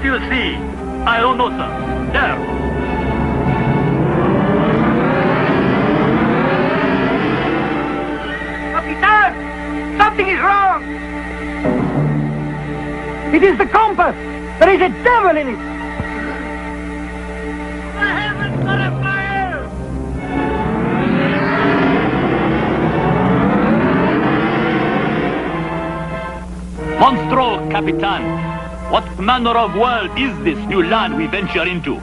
you see? I don't know, sir. There. Capitan! Something is wrong! It is the compass! There is a devil in it! The heavens are afire! Monstro, Capitan. What manner of world is this new land we venture into?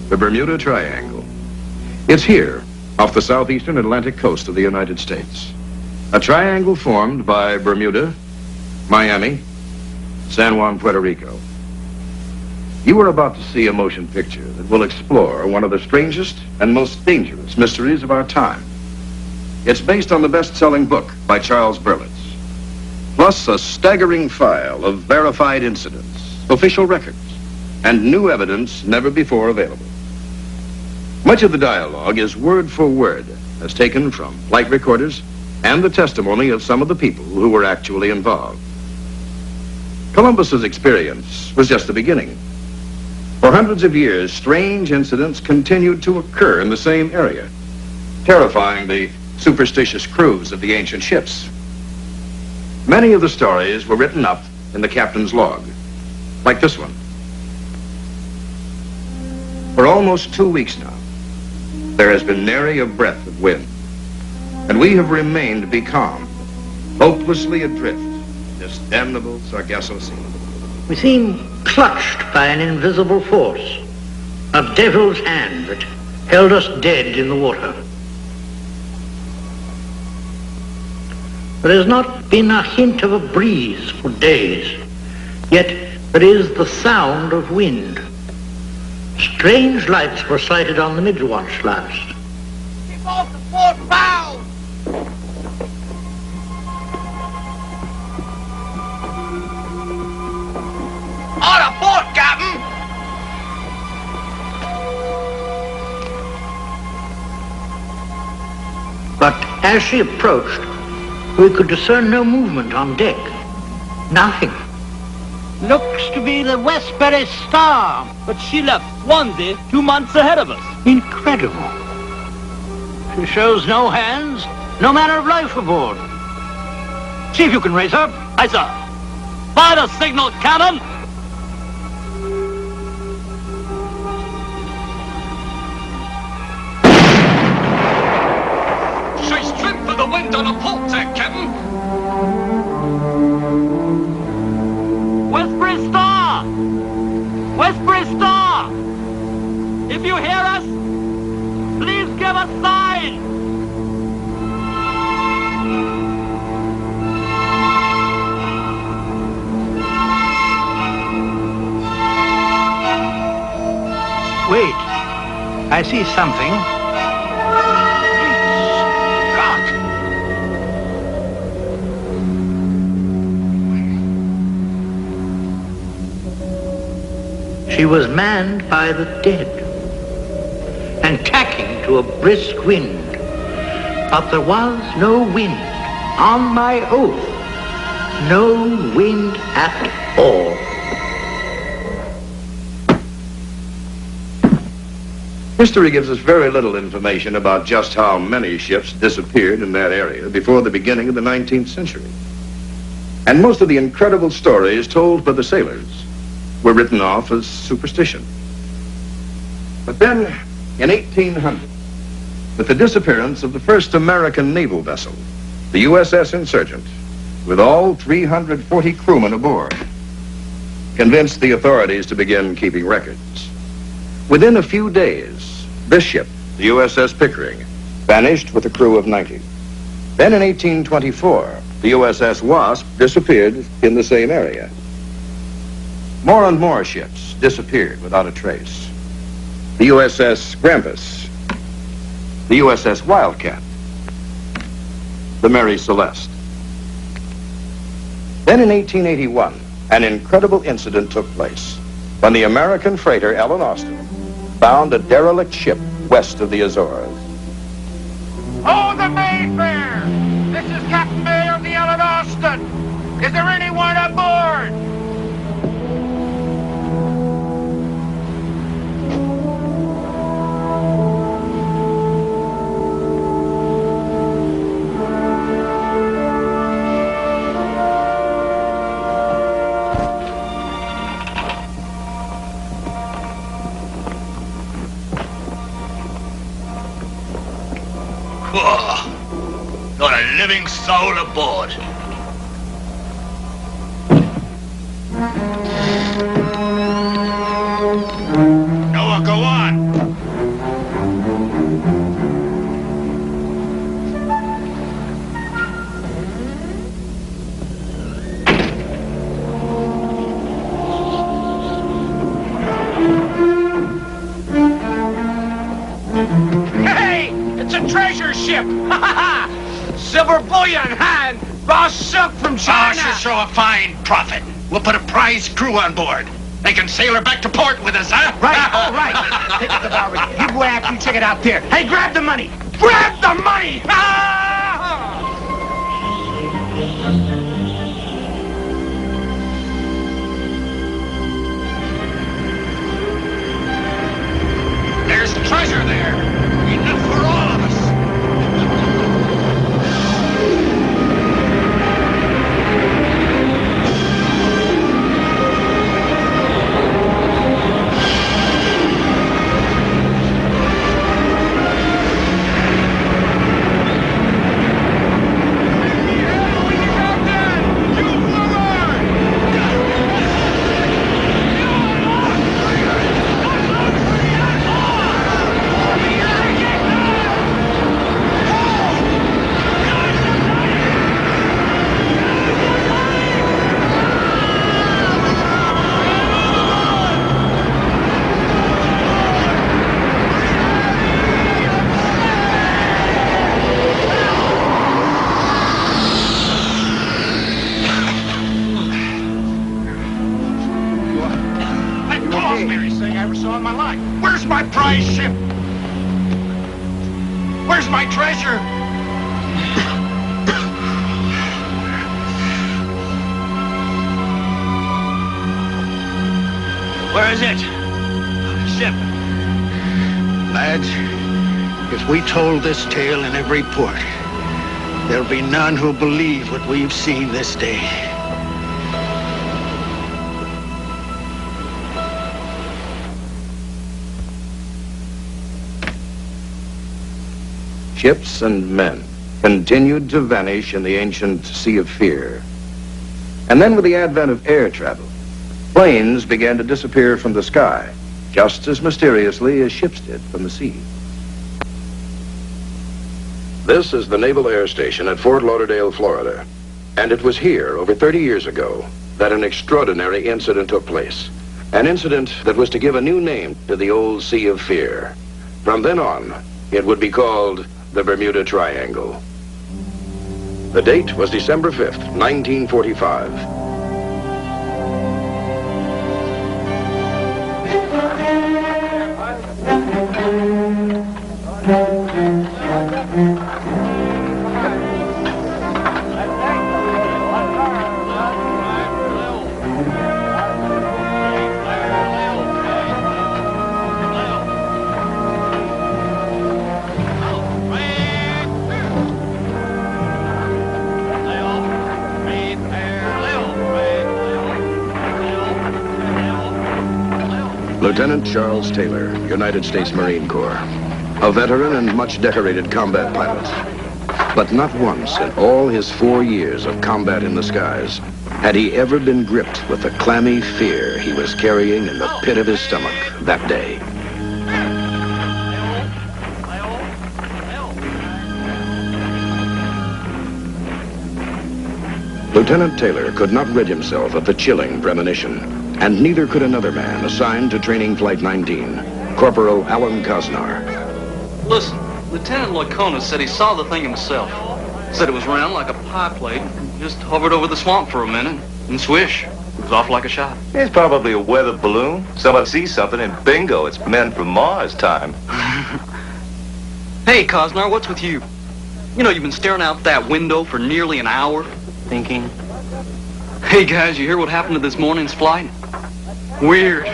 The Bermuda Triangle. It's here, off the southeastern Atlantic coast of the United States. A triangle formed by Bermuda, Miami, San Juan, Puerto Rico. You are about to see a motion picture that will explore one of the strangest and most dangerous mysteries of our time. It's based on the best-selling book by Charles Berlitz, plus a staggering file of verified incidents, official records, and new evidence never before available. Much of the dialogue is word for word, as taken from flight recorders and the testimony of some of the people who were actually involved. Columbus's experience was just the beginning. For hundreds of years, strange incidents continued to occur in the same area, terrifying the superstitious crews of the ancient ships. Many of the stories were written up in the captain's log, like this one. For almost 2 weeks now, there has been nary a breath of wind, and we have remained becalmed, hopelessly adrift in this damnable Sargasso Sea. We seem clutched by an invisible force, a devil's hand that held us dead in the water. There has not been a hint of a breeze for days, yet there is the sound of wind. Strange lights were sighted on the mid-watch last. Keep off the port bow! On a port, Captain! But as she approached, we could discern no movement on deck. Nothing. Looks to be the Westbury Star. But she left Swansea 2 months ahead of us. Incredible. She shows no hands, no manner of life aboard. See if you can raise her. Aye, sir. Fire the signal cannon! She's trimmed for the wind on a port deck, Captain. Westbury Star! Westbury Star! If you hear us, please give a sign! Wait, I see something. She was manned by the dead and tacking to a brisk wind. But there was no wind, on my oath, no wind at all. History gives us very little information about just how many ships disappeared in that area before the beginning of the 19th century. And most of the incredible stories told by the sailors were written off as superstition. But then, in 1800, with the disappearance of the first American naval vessel, the USS Insurgent, with all 340 crewmen aboard, convinced the authorities to begin keeping records. Within a few days, this ship, the USS Pickering, vanished with a crew of 90. Then in 1824, the USS Wasp disappeared in the same area. More and more ships disappeared without a trace. The USS Grampus, the USS Wildcat, the Mary Celeste. Then in 1881, an incredible incident took place when the American freighter Ellen Austin found a derelict ship west of the Azores. Oh, the Mayfair! This is Captain Mayor of the Ellen Austin. Is there anyone aboard? Not a living soul aboard. Noah, go on. Hey! It's a treasure ship! Ha ha ha! Silver bullion, and raw silk from China! Should show a fine profit. We'll put a prize crew on board. They can sail her back to port with us, huh? Right, all right. Pick up the bow rig. You go after and check it out there. Hey, grab the money! Grab the money! Ah! There's treasure there. Enough for all of us. Where's my prize ship? Where's my treasure? Where is it? Ship. Lads, if we told this tale in every port, there'll be none who'll believe what we've seen this day. Ships and men continued to vanish in the ancient Sea of Fear. And then with the advent of air travel, planes began to disappear from the sky, just as mysteriously as ships did from the sea. This is the Naval Air Station at Fort Lauderdale, Florida. And it was here, over 30 years ago, that an extraordinary incident took place. An incident that was to give a new name to the old Sea of Fear. From then on, it would be called the Bermuda Triangle. The date was December 5th, 1945. Lieutenant Charles Taylor, United States Marine Corps. A veteran and much decorated combat pilot. But not once in all his 4 years of combat in the skies had he ever been gripped with the clammy fear he was carrying in the pit of his stomach that day. Lieutenant Taylor could not rid himself of the chilling premonition, and neither could another man assigned to Training Flight 19, Corporal Alan Cosnar. Listen, Lieutenant Loconis said he saw the thing himself. Said it was round like a pie plate, just hovered over the swamp for a minute, and swish, it was off like a shot. It's probably a weather balloon. Someone sees something and bingo, it's men from Mars time. Hey, Cosnar, what's with you? You know, you've been staring out that window for nearly an hour. Thinking? Hey, guys, you hear what happened to this morning's flight? Weird.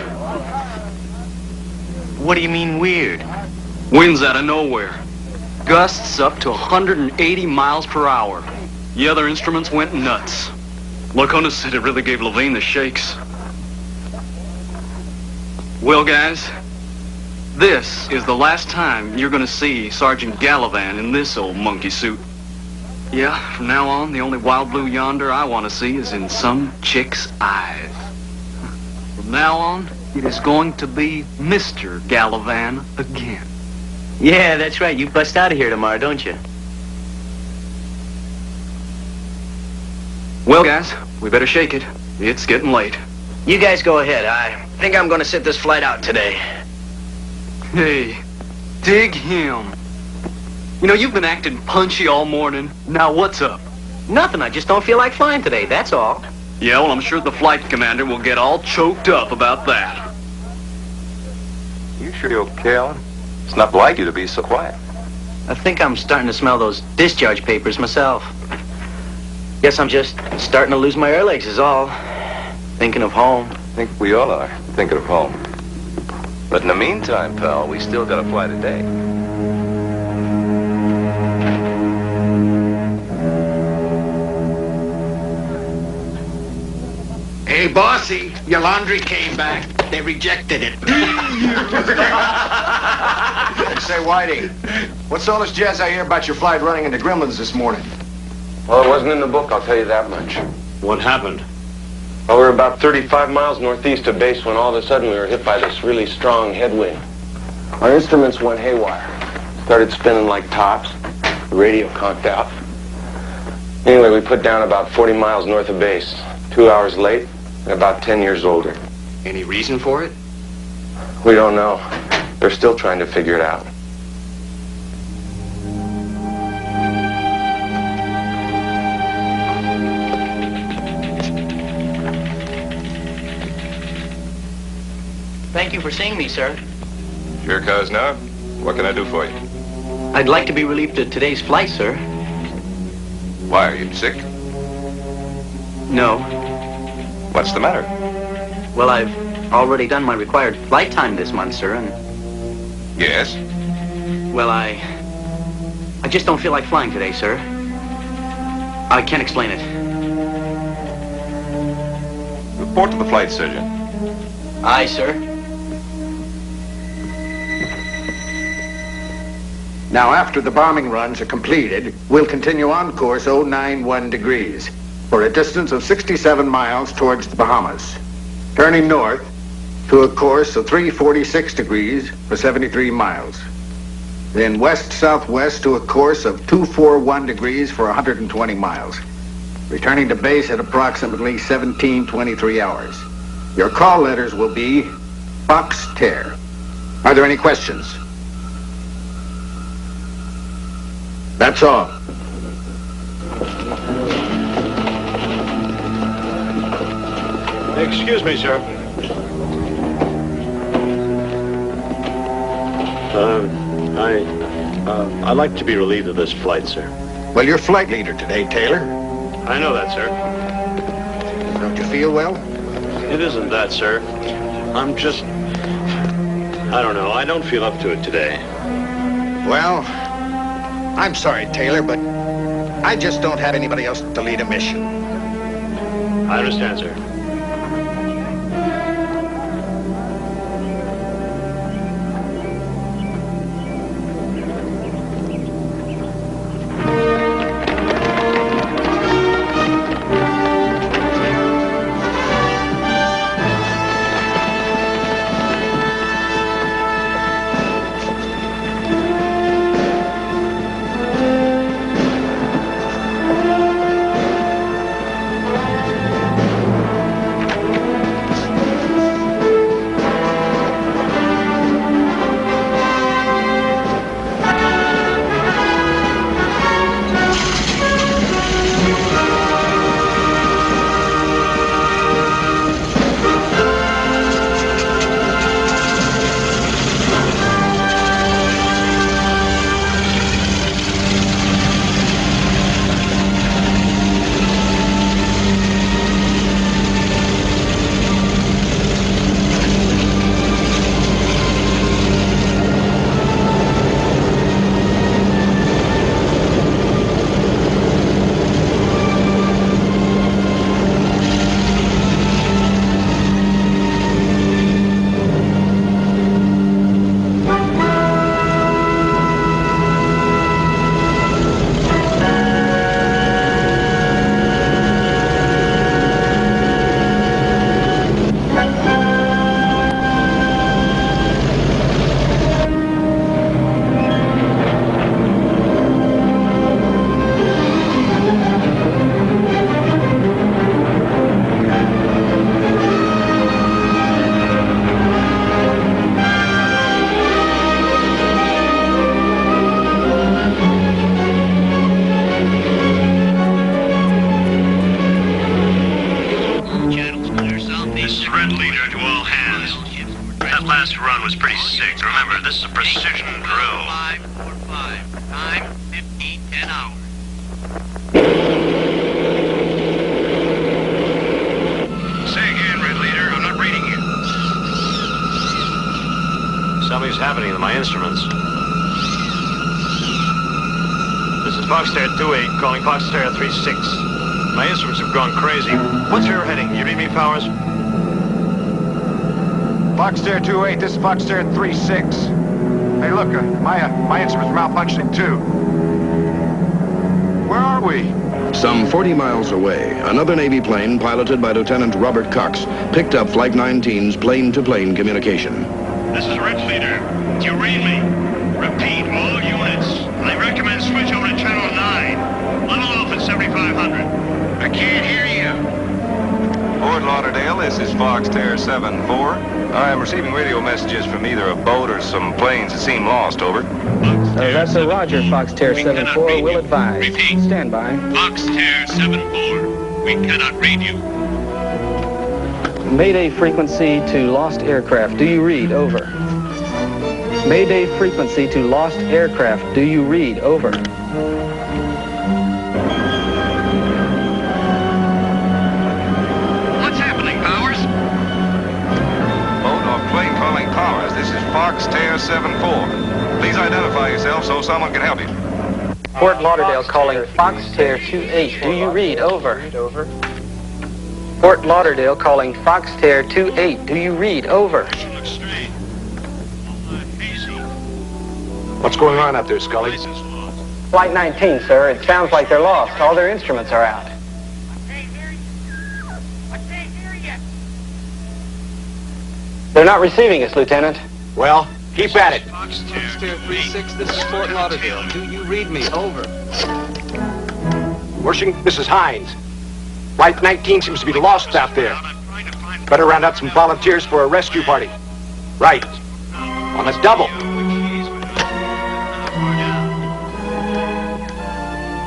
What do you mean weird? Winds out of nowhere. Gusts up to 180 miles per hour. The other instruments went nuts. Loconis said it really gave Levine the shakes. Well, guys, this is the last time you're gonna see Sergeant Gallivan in this old monkey suit. Yeah, from now on, the only wild blue yonder I want to see is in some chick's eyes. From now on, it is going to be Mr. Gallivan again. Yeah, that's right. You bust out of here tomorrow, don't you? Well, guys, we better shake it. It's getting late. You guys go ahead. I think I'm going to sit this flight out today. Hey, dig him. You know, you've been acting punchy all morning. Now what's up? Nothing. I just don't feel like flying today, that's all. Yeah, well, I'm sure the flight commander will get all choked up about that. You sure you're okay, Alan? It's not like you to be so quiet. I think I'm starting to smell those discharge papers myself. Guess I'm just starting to lose my air legs is all. Thinking of home. I think we all are thinking of home. But in the meantime, pal, we still got to fly today. Hey, bossy, your laundry came back. They rejected it. Say, Whitey, what's all this jazz I hear about your flight running into gremlins this morning? Well, it wasn't in the book, I'll tell you that much. What happened? Well, we were about 35 miles northeast of base when all of a sudden we were hit by this really strong headwind. Our instruments went haywire. Started spinning like tops. The radio conked out. Anyway, we put down about 40 miles north of base. 2 hours late and about 10 years older. Any reason for it? We don't know. They're still trying to figure it out. Thank you for seeing me, sir. Sure, Cosnar. What can I do for you? I'd like to be relieved of today's flight, sir. Why, are you sick? No. What's the matter? Well, I've already done my required flight time this month, sir, and... Yes? Well, I just don't feel like flying today, sir. I can't explain it. Report to the flight surgeon. Aye, sir. Now, after the bombing runs are completed, we'll continue on course 091 degrees for a distance of 67 miles towards the Bahamas, turning north to a course of 346 degrees for 73 miles. Then west-southwest to a course of 241 degrees for 120 miles, returning to base at approximately 1723 hours. Your call letters will be Fox Tear. Are there any questions? That's all. Excuse me, sir. I'd like to be relieved of this flight, sir. Well, you're flight leader today, Taylor. I know that, sir. Don't you feel well? It isn't that, sir. I'm just... I don't know. I don't feel up to it today. Well, I'm sorry, Taylor, but I just don't have anybody else to lead a mission. I understand, sir. last run was pretty sick. Remember, this is a precision drill. 545. Time 15:10 hours. Say again, Red Leader. I'm not reading you. Something's happening to my instruments. This is Foxterra 28 calling Foxterra 36. My instruments have gone crazy. What's your heading? You read me, Powers? Foxterra 28, this is Foxterra 36. Hey, look, my instrument's malfunctioning too. Where are we? Some 40 miles away, another Navy plane piloted by Lieutenant Robert Cox picked up Flight 19's plane-to-plane communication. This is Red Leader. Do you read me? Repeat, all units. I recommend switch over to Channel 9. Level off at 7,500. I can't hear you. Fort Lauderdale, this is Foxterra 74. I am receiving radio messages from either a boat or some planes that seem lost, over. That's a Roger, Foxterra 74. Will advise. Repeat. Stand by. Foxterra 74. We cannot read you. Mayday frequency to lost aircraft. Do you read? Over. Mayday frequency to lost aircraft. Do you read? Over. What's happening, Powers? Boat or plane calling Powers. This is Foxterra 74. Please identify yourself so someone can help you. Fort Lauderdale calling Foxterra 28. Do you read? Over. Fort Lauderdale calling Foxterra 28. Do you read? Over. Looks strange. Hazy. What's going on up there, Scully? License lost. Flight 19, sir. It sounds like they're lost. All their instruments are out. I can't hear you. I can't hear you. They're not receiving us, Lieutenant. Well, keep at it. Foxterra 36, this is Fort Lauderdale. Do you read me? Over. Worshing, this is Hines. Flight 19 seems to be lost out there. Better round up some volunteers for a rescue party. Right. On a double.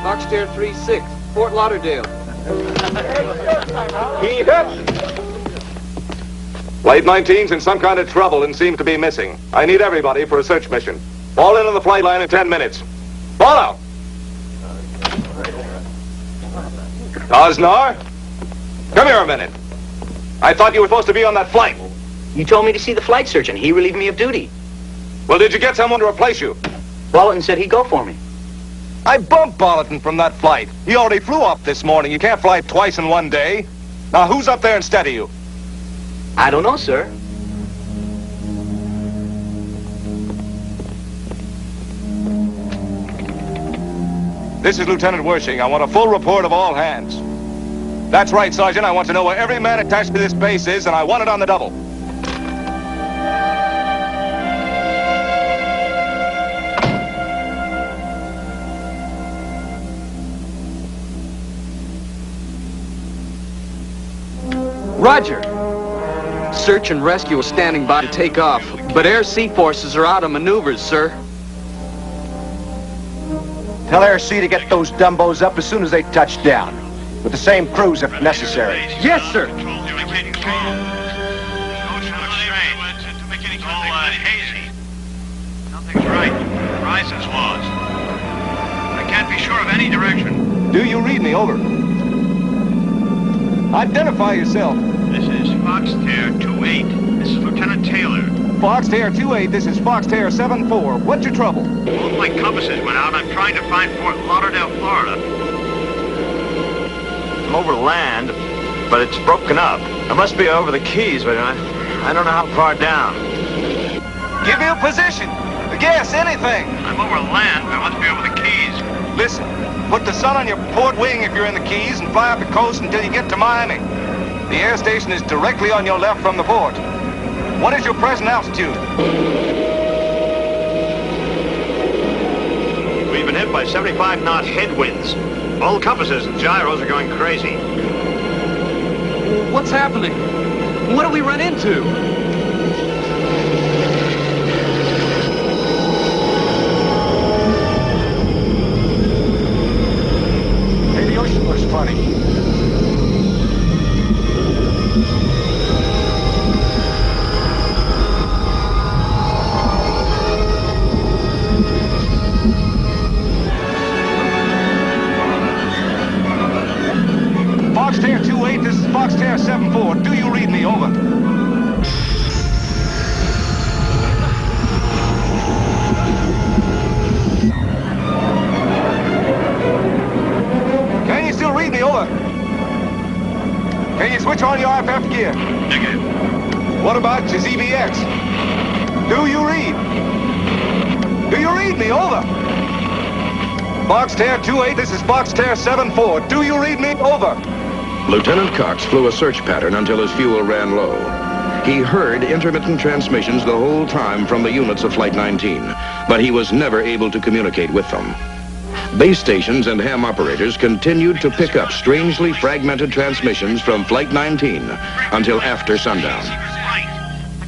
Foxterra 36, Fort Lauderdale. Heave up. Flight 19's in some kind of trouble and seems to be missing. I need everybody for a search mission. Fall in on the flight line in 10 minutes. Fall out! Osnar? Come here a minute. I thought you were supposed to be on that flight. You told me to see the flight surgeon. He relieved me of duty. Well, did you get someone to replace you? Bolton said he'd go for me. I bumped Bolton from that flight. He already flew up this morning. You can't fly twice in one day. Now, who's up there instead of you? I don't know, sir. This is Lieutenant Wershing. I want a full report of all hands. That's right, Sergeant. I want to know where every man attached to this base is, and I want it on the double. Roger. Search and rescue is standing by to take off, but air-sea forces are out of maneuvers, sir. Tell Air C to get those dumbos up as soon as they touch down. With the same crews if necessary. Yes, sir. Hazy. Nothing's right. Horizon's lost. I can't be sure of any direction. Do you read me? Over. Identify yourself. This is Foxterra 28. This is Lieutenant Taylor. Foxterra 28, this is Foxterra 74. What's your trouble? Both my compasses went out. I'm trying to find Fort Lauderdale, Florida. I'm over land, but it's broken up. I must be over the Keys, but I don't know how far down. Give me a position. Guess anything. I'm over land, but I must be over the Keys. Listen, put the sun on your port wing if you're in the Keys and fly up the coast until you get to Miami. The air station is directly on your left from the port. What is your present altitude? We've been hit by 75-knot headwinds. All compasses and gyros are going crazy. What's happening? What do we run into? Hey, the ocean looks funny. 7-4. Do you read me? Over. Can you still read me? Over. Can you switch on your IFF gear? Negative. What about your ZBX? Do you read? Do you read me? Over. Foxterre 28, this is Foxterre 7-4. Do you read me? Over. Lieutenant Cox flew a search pattern until his fuel ran low. He heard intermittent transmissions the whole time from the units of Flight 19, but he was never able to communicate with them. Base stations and ham operators continued to pick up strangely fragmented transmissions from Flight 19 until after sundown. I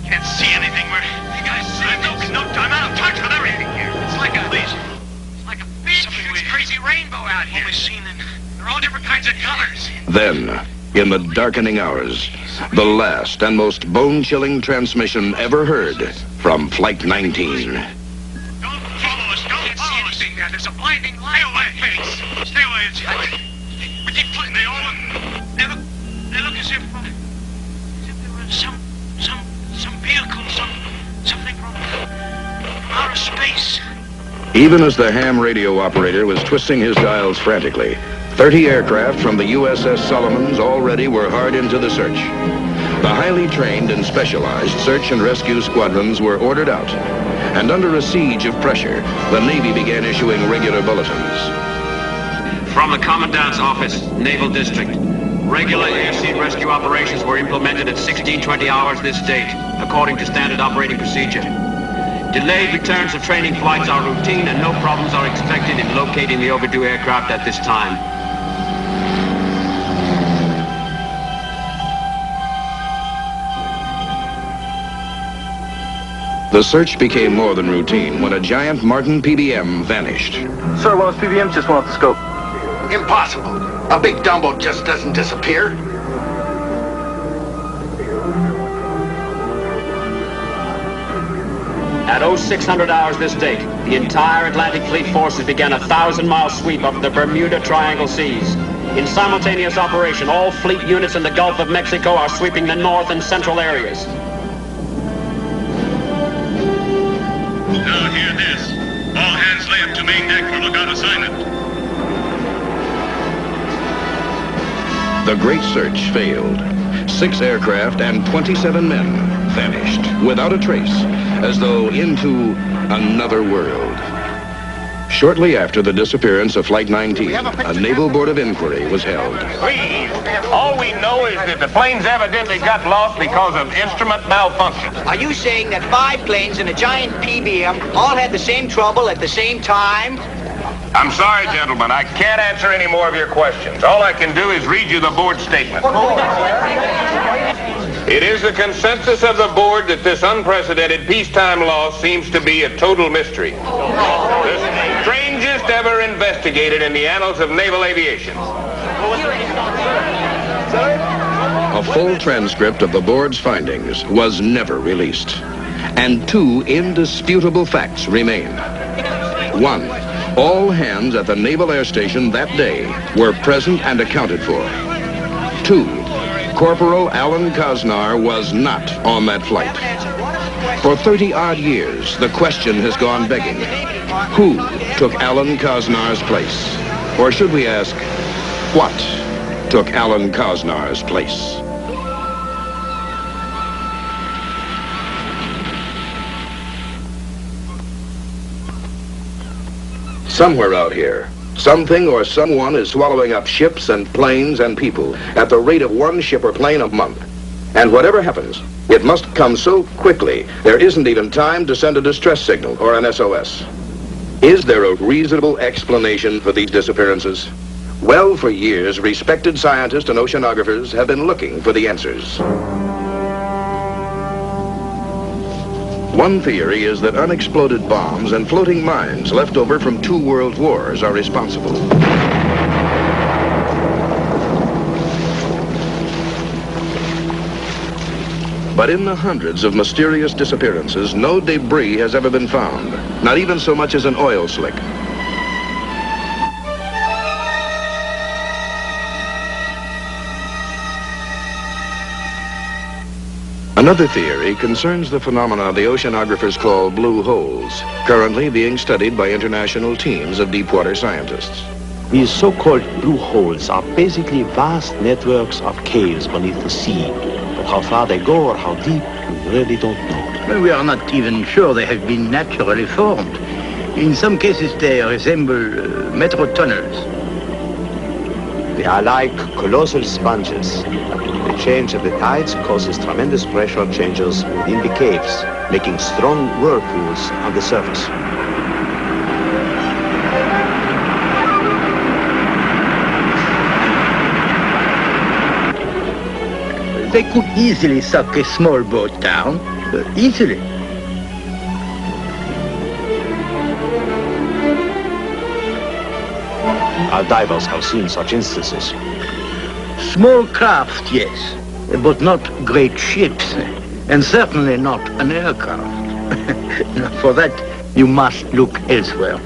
can't see anything. You guys no time. I'm out of touch with everything here. It's like a big, crazy rainbow out here. Only seen in. They're all different kinds of colors. Then, in the darkening hours, the last and most bone-chilling transmission ever heard from Flight 19. Don't follow us. Don't follow us. There's a blinding light. Stay away. Stay away. We keep putting they all look. They look as if there was some vehicle, something from outer space. Even as the ham radio operator was twisting his dials frantically, 30 aircraft from the USS Solomons already were hard into the search. The highly trained and specialized search and rescue squadrons were ordered out, and under a siege of pressure, the Navy began issuing regular bulletins. From the Commandant's Office, Naval District. Regular air-sea rescue operations were implemented at 16:20 hours this date, according to standard operating procedure. Delayed returns of training flights are routine, and no problems are expected in locating the overdue aircraft at this time. The search became more than routine when a giant Martin PBM vanished. Sir, one of those PBMs just went off the scope. Impossible. A big Dumbo just doesn't disappear. At 0600 hours this date, the entire Atlantic Fleet forces began a 1,000-mile sweep of the Bermuda Triangle seas. In simultaneous operation, all fleet units in the Gulf of Mexico are sweeping the north and central areas. Now hear this. All hands lay up to main deck for lookout assignment. The great search failed. 6 aircraft and 27 men vanished without a trace, as though into another world. Shortly after the disappearance of Flight 19, a Naval Board of Inquiry was held. Please, all we know is that the planes evidently got lost because of instrument malfunction. Are you saying that 5 planes and a giant PBM all had the same trouble at the same time? I'm sorry, gentlemen. I can't answer any more of your questions. All I can do is read you the board statement. It is the consensus of the board that this unprecedented peacetime loss seems to be a total mystery. The strangest ever investigated in the annals of naval aviation. A full transcript of the board's findings was never released, and 2 indisputable facts remain. 1. All hands at the Naval Air Station that day were present and accounted for. 2. Corporal Alan Cosnar was not on that flight. For 30-odd years, the question has gone begging. Who took Alan Cosnar's place? Or should we ask, what took Alan Cosnar's place? Somewhere out here, something or someone is swallowing up ships and planes and people at the rate of 1 ship or plane a month. And whatever happens, it must come so quickly, there isn't even time to send a distress signal or an SOS. Is there a reasonable explanation for these disappearances? Well, for years, respected scientists and oceanographers have been looking for the answers. One theory is that unexploded bombs and floating mines left over from 2 world wars are responsible. But in the hundreds of mysterious disappearances, no debris has ever been found, not even so much as an oil slick. Another theory concerns the phenomena the oceanographers call blue holes, currently being studied by international teams of deepwater scientists. These so-called blue holes are basically vast networks of caves beneath the sea. But how far they go or how deep, we really don't know. Well, we are not even sure they have been naturally formed. In some cases, they resemble metro tunnels. They are like colossal sponges. The change of the tides causes tremendous pressure changes within the caves, making strong whirlpools on the surface. They could easily suck a small boat down, easily. Our divers have seen such instances. Small craft, yes, but not great ships, and certainly not an aircraft. For that, you must look elsewhere.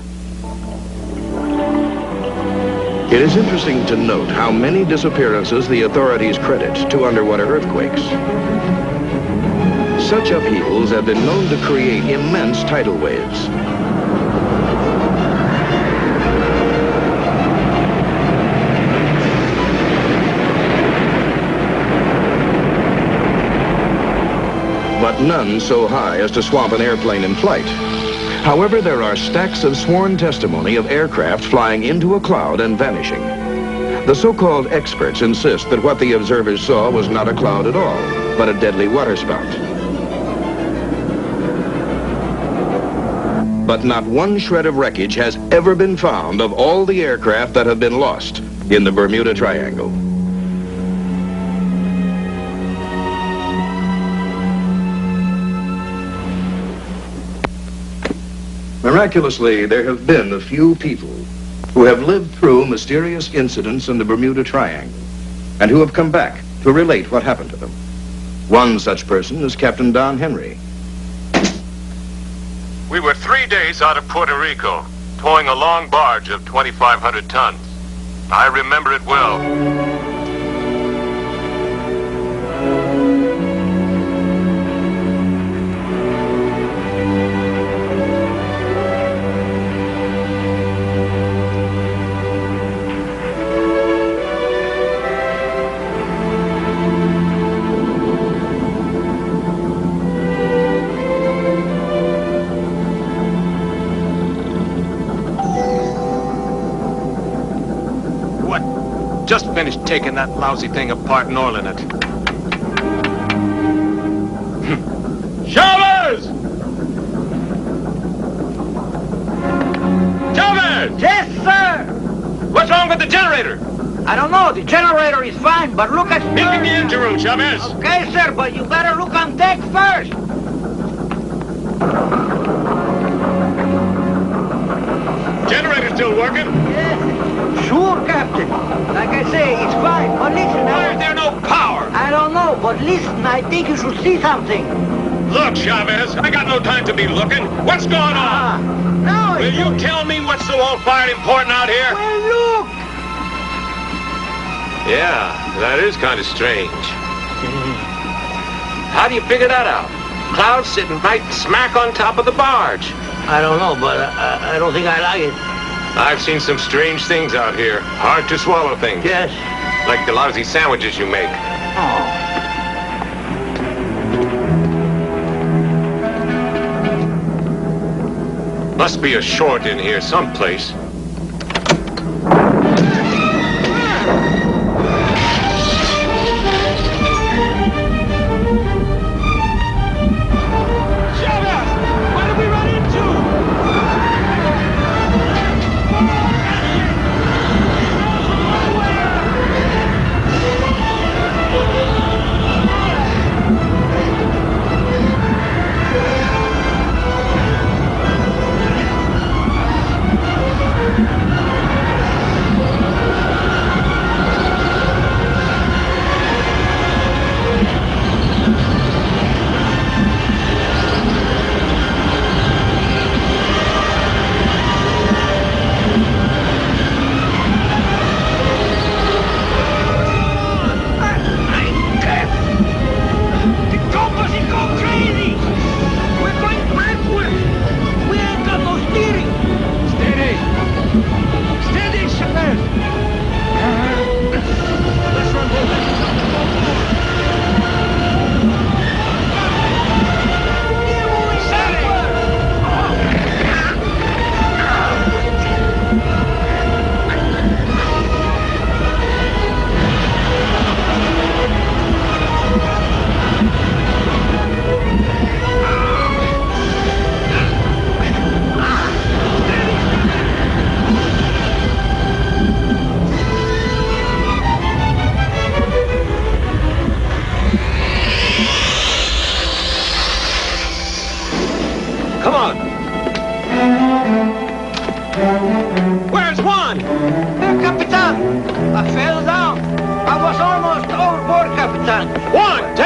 It is interesting to note how many disappearances the authorities credit to underwater earthquakes. Such upheavals have been known to create immense tidal waves. But none so high as to swamp an airplane in flight. However, there are stacks of sworn testimony of aircraft flying into a cloud and vanishing. The so-called experts insist that what the observers saw was not a cloud at all, but a deadly waterspout. But not one shred of wreckage has ever been found of all the aircraft that have been lost in the Bermuda Triangle. Miraculously, there have been a few people who have lived through mysterious incidents in the Bermuda Triangle and who have come back to relate what happened to them. One such person is Captain Don Henry. We were 3 days out of Puerto Rico, towing a long barge of 2,500 tons. I remember it well. Just finished taking that lousy thing apart and oiling it. Chavez! Chavez! Yes, sir! What's wrong with the generator? I don't know. The generator is fine, but look at... Meet me in the engine room, Chavez. Okay, sir, but you better look on deck first. Generator still working? Yes. Sure, Captain. Like I say, it's fine. But listen, Why is there no power? I don't know, but listen, I think you should see something. Look, Chavez, I got no time to be looking. What's going on? No, Will you tell me what's so all-fired important out here? Well, look. Yeah, that is kind of strange. How do you figure that out? Clouds sitting right smack on top of the barge. I don't know, but I don't think I like it. I've seen some strange things out here. Hard to swallow things. Yes. Like the lousy sandwiches you make. Oh. Must be a short in here someplace.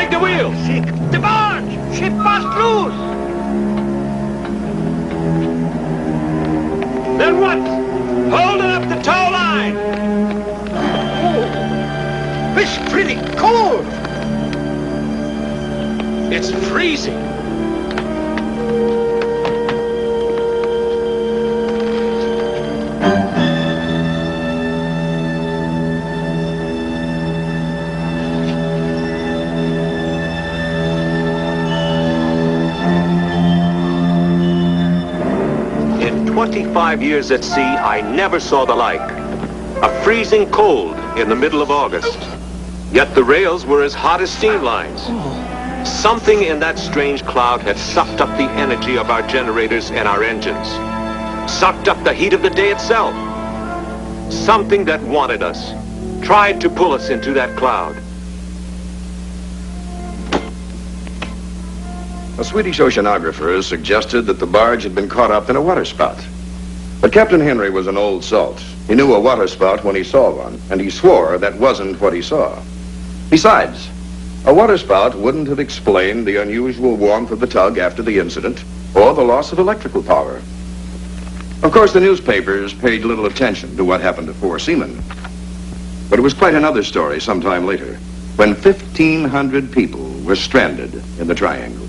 Take the wheel! Sick. The barge! Ship must loose! Then what? Hold it up the tow line! Oh, it's pretty cold! It's freezing. In 25 years at sea, I never saw the like. A freezing cold in the middle of August. Yet the rails were as hot as steam lines. Something in that strange cloud had sucked up the energy of our generators and our engines. Sucked up the heat of the day itself. Something that wanted us. Tried to pull us into that cloud. A Swedish oceanographer suggested that the barge had been caught up in a waterspout. But Captain Henry was an old salt. He knew a waterspout when he saw one, and he swore that wasn't what he saw. Besides, a waterspout wouldn't have explained the unusual warmth of the tug after the incident, or the loss of electrical power. Of course, the newspapers paid little attention to what happened to 4 seamen. But it was quite another story sometime later, when 1,500 people were stranded in the Triangle.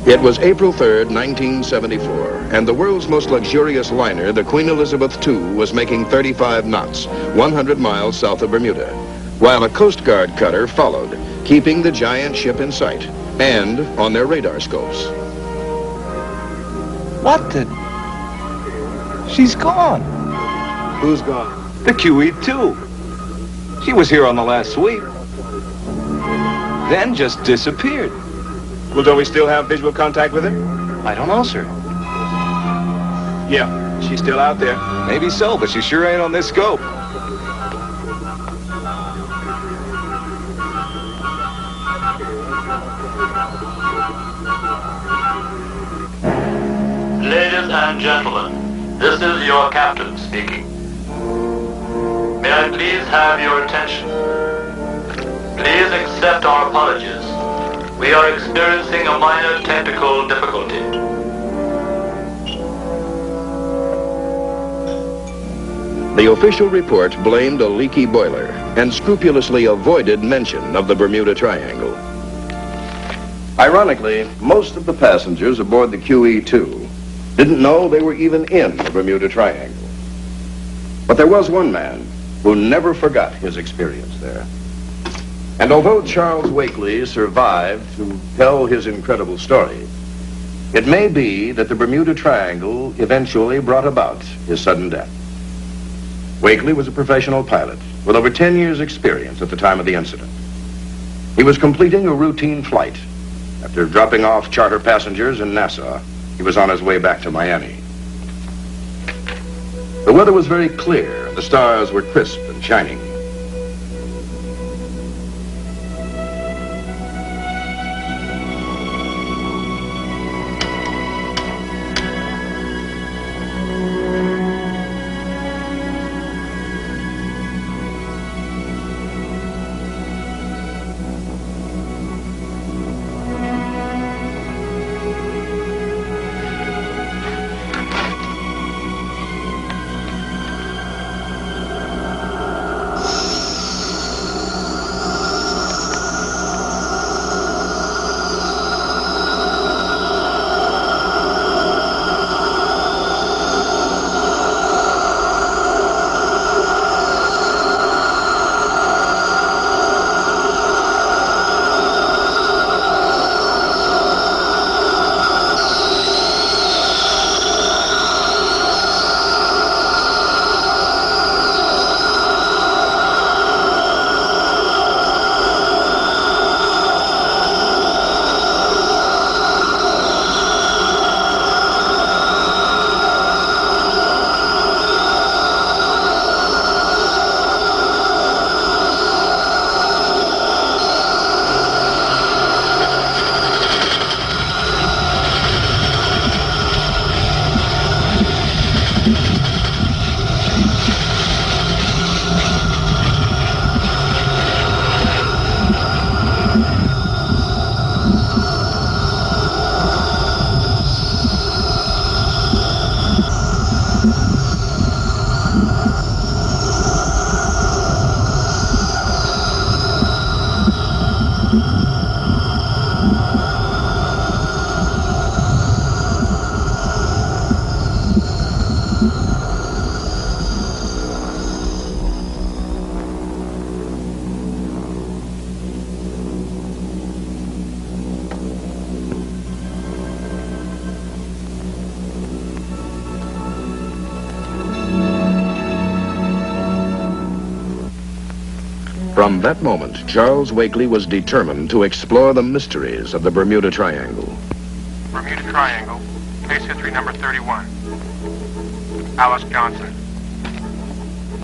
It was April 3rd, 1974, and the world's most luxurious liner, the Queen Elizabeth II, was making 35 knots, 100 miles south of Bermuda, while a Coast Guard cutter followed, keeping the giant ship in sight and on their radar scopes. What the? She's gone. Who's gone? The QE2. She was here on the last sweep. Then just disappeared. Well, don't we still have visual contact with her? I don't know, sir. Yeah, she's still out there. Maybe so, but she sure ain't on this scope. Ladies and gentlemen, this is your captain speaking. May I please have your attention? Please accept our apologies. We are experiencing a minor technical difficulty. The official report blamed a leaky boiler and scrupulously avoided mention of the Bermuda Triangle. Ironically, most of the passengers aboard the QE2 didn't know they were even in the Bermuda Triangle. But there was one man who never forgot his experience there. And although Charles Wakely survived to tell his incredible story, it may be that the Bermuda Triangle eventually brought about his sudden death. Wakely was a professional pilot with over 10 years' experience at the time of the incident. He was completing a routine flight. After dropping off charter passengers in Nassau, he was on his way back to Miami. The weather was very clear, and the stars were crisp and shining. From that moment, Charles Wakely was determined to explore the mysteries of the Bermuda Triangle. Bermuda Triangle, case history number 31. Alice Johnson.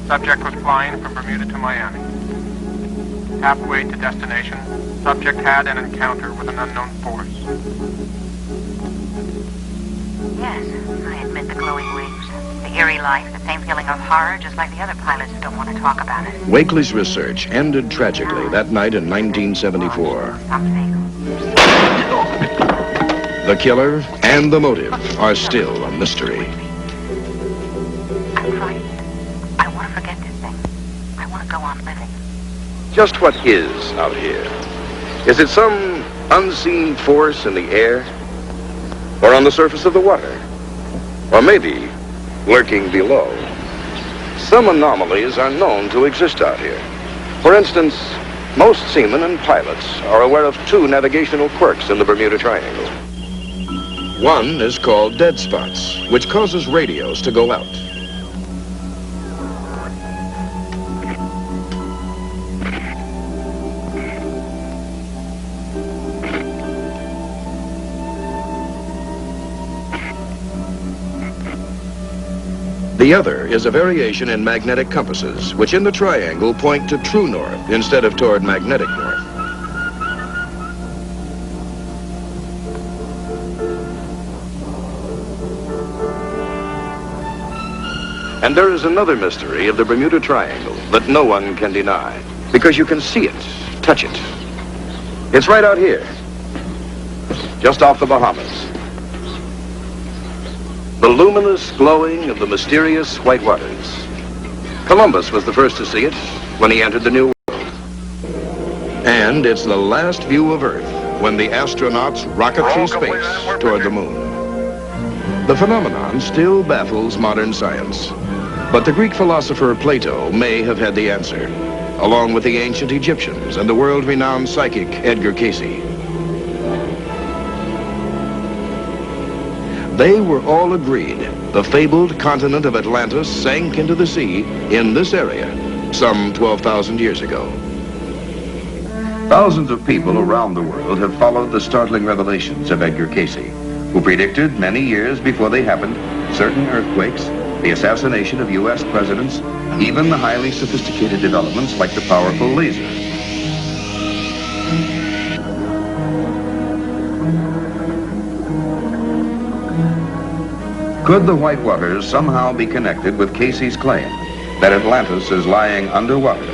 Subject was flying from Bermuda to Miami. Halfway to destination, subject had an encounter with an unknown force. Yes, I admit the glowing wings, the eerie light, the same feeling of horror, just like the other pilots who don't want to talk about it. Wakely's research ended tragically that night in 1974. The killer and the motive are still a mystery. I'm frightened. I want to forget this thing. I want to go on living. Just what is out here? Is it some unseen force in the air? Or on the surface of the water? Or maybe lurking below? Some anomalies are known to exist out here. For instance, most seamen and pilots are aware of two navigational quirks in the Bermuda Triangle. One is called dead spots, which causes radios to go out. The other is a variation in magnetic compasses, which in the triangle point to true north instead of toward magnetic north. And there is another mystery of the Bermuda Triangle that no one can deny, because you can see it, touch it. It's right out here, just off the Bahamas. The luminous glowing of the mysterious white waters. Columbus was the first to see it when he entered the New World. And it's the last view of Earth when the astronauts rocket through space toward the moon. The phenomenon still baffles modern science, but the Greek philosopher Plato may have had the answer, along with the ancient Egyptians and the world-renowned psychic Edgar Cayce. They were all agreed the fabled continent of Atlantis sank into the sea in this area some 12,000 years ago. Thousands of people around the world have followed the startling revelations of Edgar Cayce, who predicted many years before they happened certain earthquakes, the assassination of U.S. presidents, even the highly sophisticated developments like the powerful laser. Could the white waters somehow be connected with Cayce's claim that Atlantis is lying underwater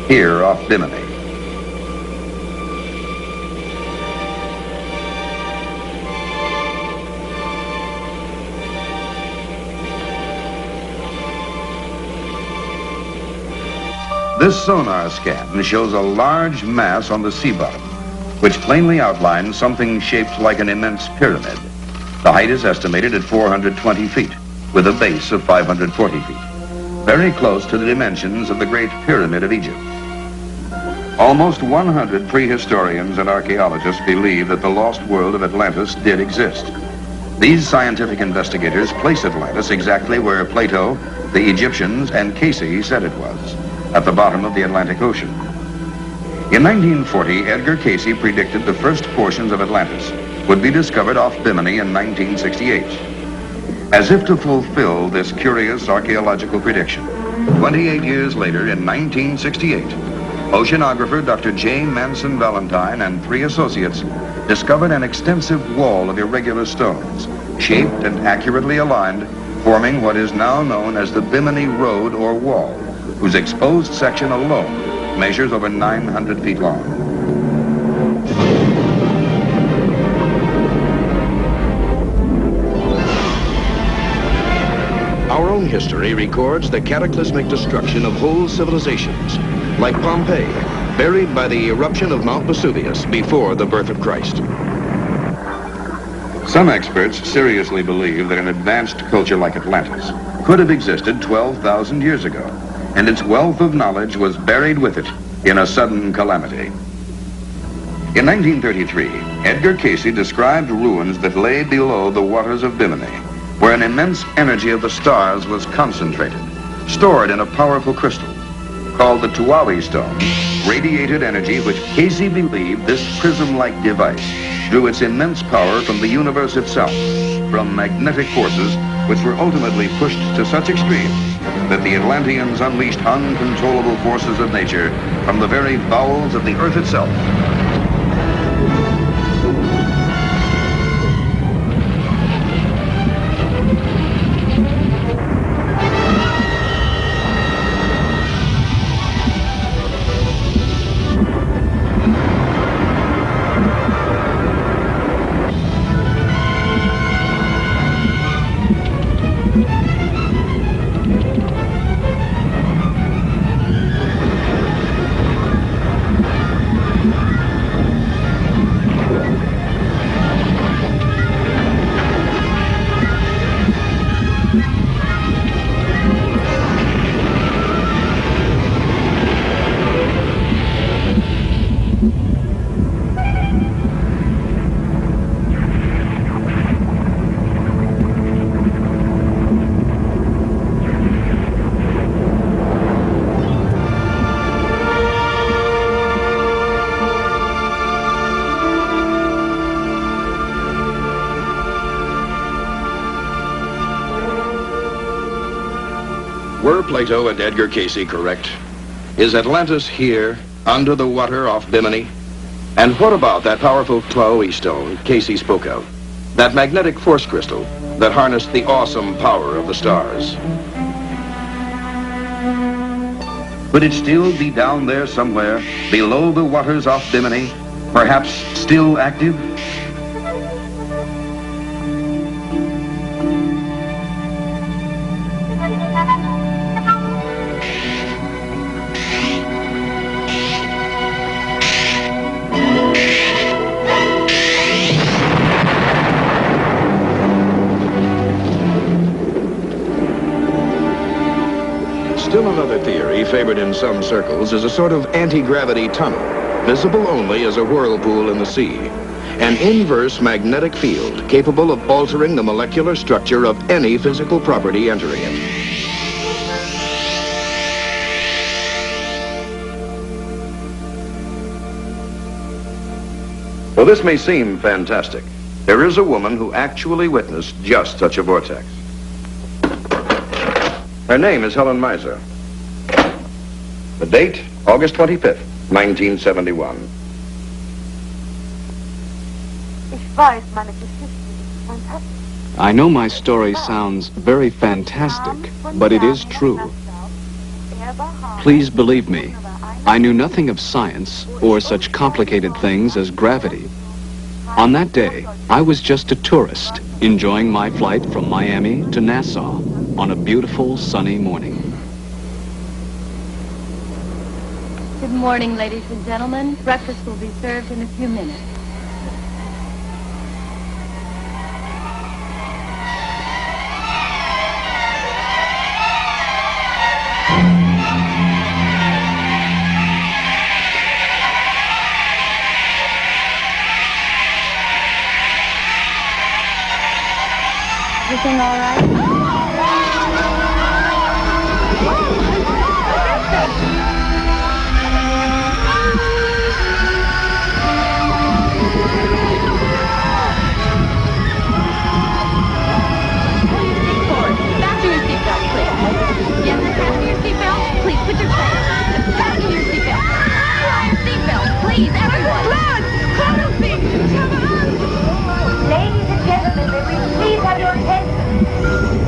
here off Bimini? This sonar scan shows a large mass on the sea bottom, which plainly outlines something shaped like an immense pyramid. The height is estimated at 420 feet, with a base of 540 feet, very close to the dimensions of the Great Pyramid of Egypt. Almost 100 prehistorians and archaeologists believe that the lost world of Atlantis did exist. These scientific investigators place Atlantis exactly where Plato, the Egyptians, and Cayce said it was, at the bottom of the Atlantic Ocean. In 1940, Edgar Cayce predicted the first portions of Atlantis would be discovered off Bimini in 1968. As if to fulfill this curious archaeological prediction, 28 years later, in 1968, oceanographer Dr. J. Manson Valentine and 3 associates discovered an extensive wall of irregular stones, shaped and accurately aligned, forming what is now known as the Bimini Road or Wall, whose exposed section alone measures over 900 feet long. Our own history records the cataclysmic destruction of whole civilizations, like Pompeii, buried by the eruption of Mount Vesuvius before the birth of Christ. Some experts seriously believe that an advanced culture like Atlantis could have existed 12,000 years ago, and its wealth of knowledge was buried with it in a sudden calamity. In 1933, Edgar Cayce described ruins that lay below the waters of Bimini, where an immense energy of the stars was concentrated, stored in a powerful crystal called the Tuawi stone, radiated energy which Casey believed this prism-like device drew its immense power from the universe itself, from magnetic forces which were ultimately pushed to such extremes that the Atlanteans unleashed uncontrollable forces of nature from the very bowels of the Earth itself. Were Plato and Edgar Casey correct? Is Atlantis here, under the water off Bimini? And what about that powerful Chloe stone Casey spoke of? That magnetic force crystal that harnessed the awesome power of the stars? Could it still be down there somewhere, below the waters off Bimini, perhaps still active? Still another theory favored in some circles is a sort of anti-gravity tunnel, visible only as a whirlpool in the sea. An inverse magnetic field capable of altering the molecular structure of any physical property entering it. Well, this may seem fantastic. There is a woman who actually witnessed just such a vortex. Her name is Helen Meiser. The date, August 25th, 1971. I know my story sounds very fantastic, but it is true. Please believe me, I knew nothing of science or such complicated things as gravity. On that day, I was just a tourist, enjoying my flight from Miami to Nassau on a beautiful sunny morning. Good morning, ladies and gentlemen. Breakfast will be served in a few minutes. Everything all right? Please, everyone! Blood! Ladies and gentlemen, may we please have your attention?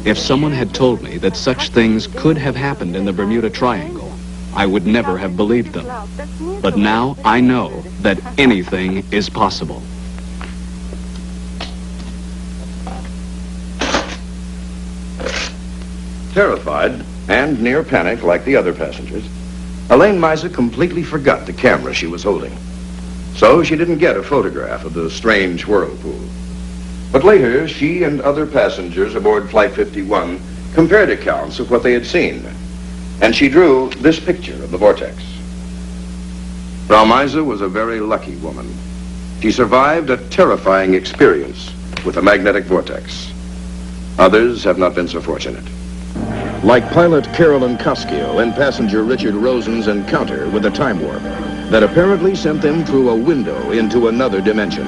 If someone had told me that such things could have happened in the Bermuda Triangle, I would never have believed them. But now I know that anything is possible. Terrified and near panic like the other passengers, Elaine Miza completely forgot the camera she was holding. So she didn't get a photograph of the strange whirlpool. But later, she and other passengers aboard Flight 51 compared accounts of what they had seen. And she drew this picture of the vortex. Frau Miza was a very lucky woman. She survived a terrifying experience with a magnetic vortex. Others have not been so fortunate. Like pilot Carolyn Koskio and passenger Richard Rosen's encounter with a time warp that apparently sent them through a window into another dimension.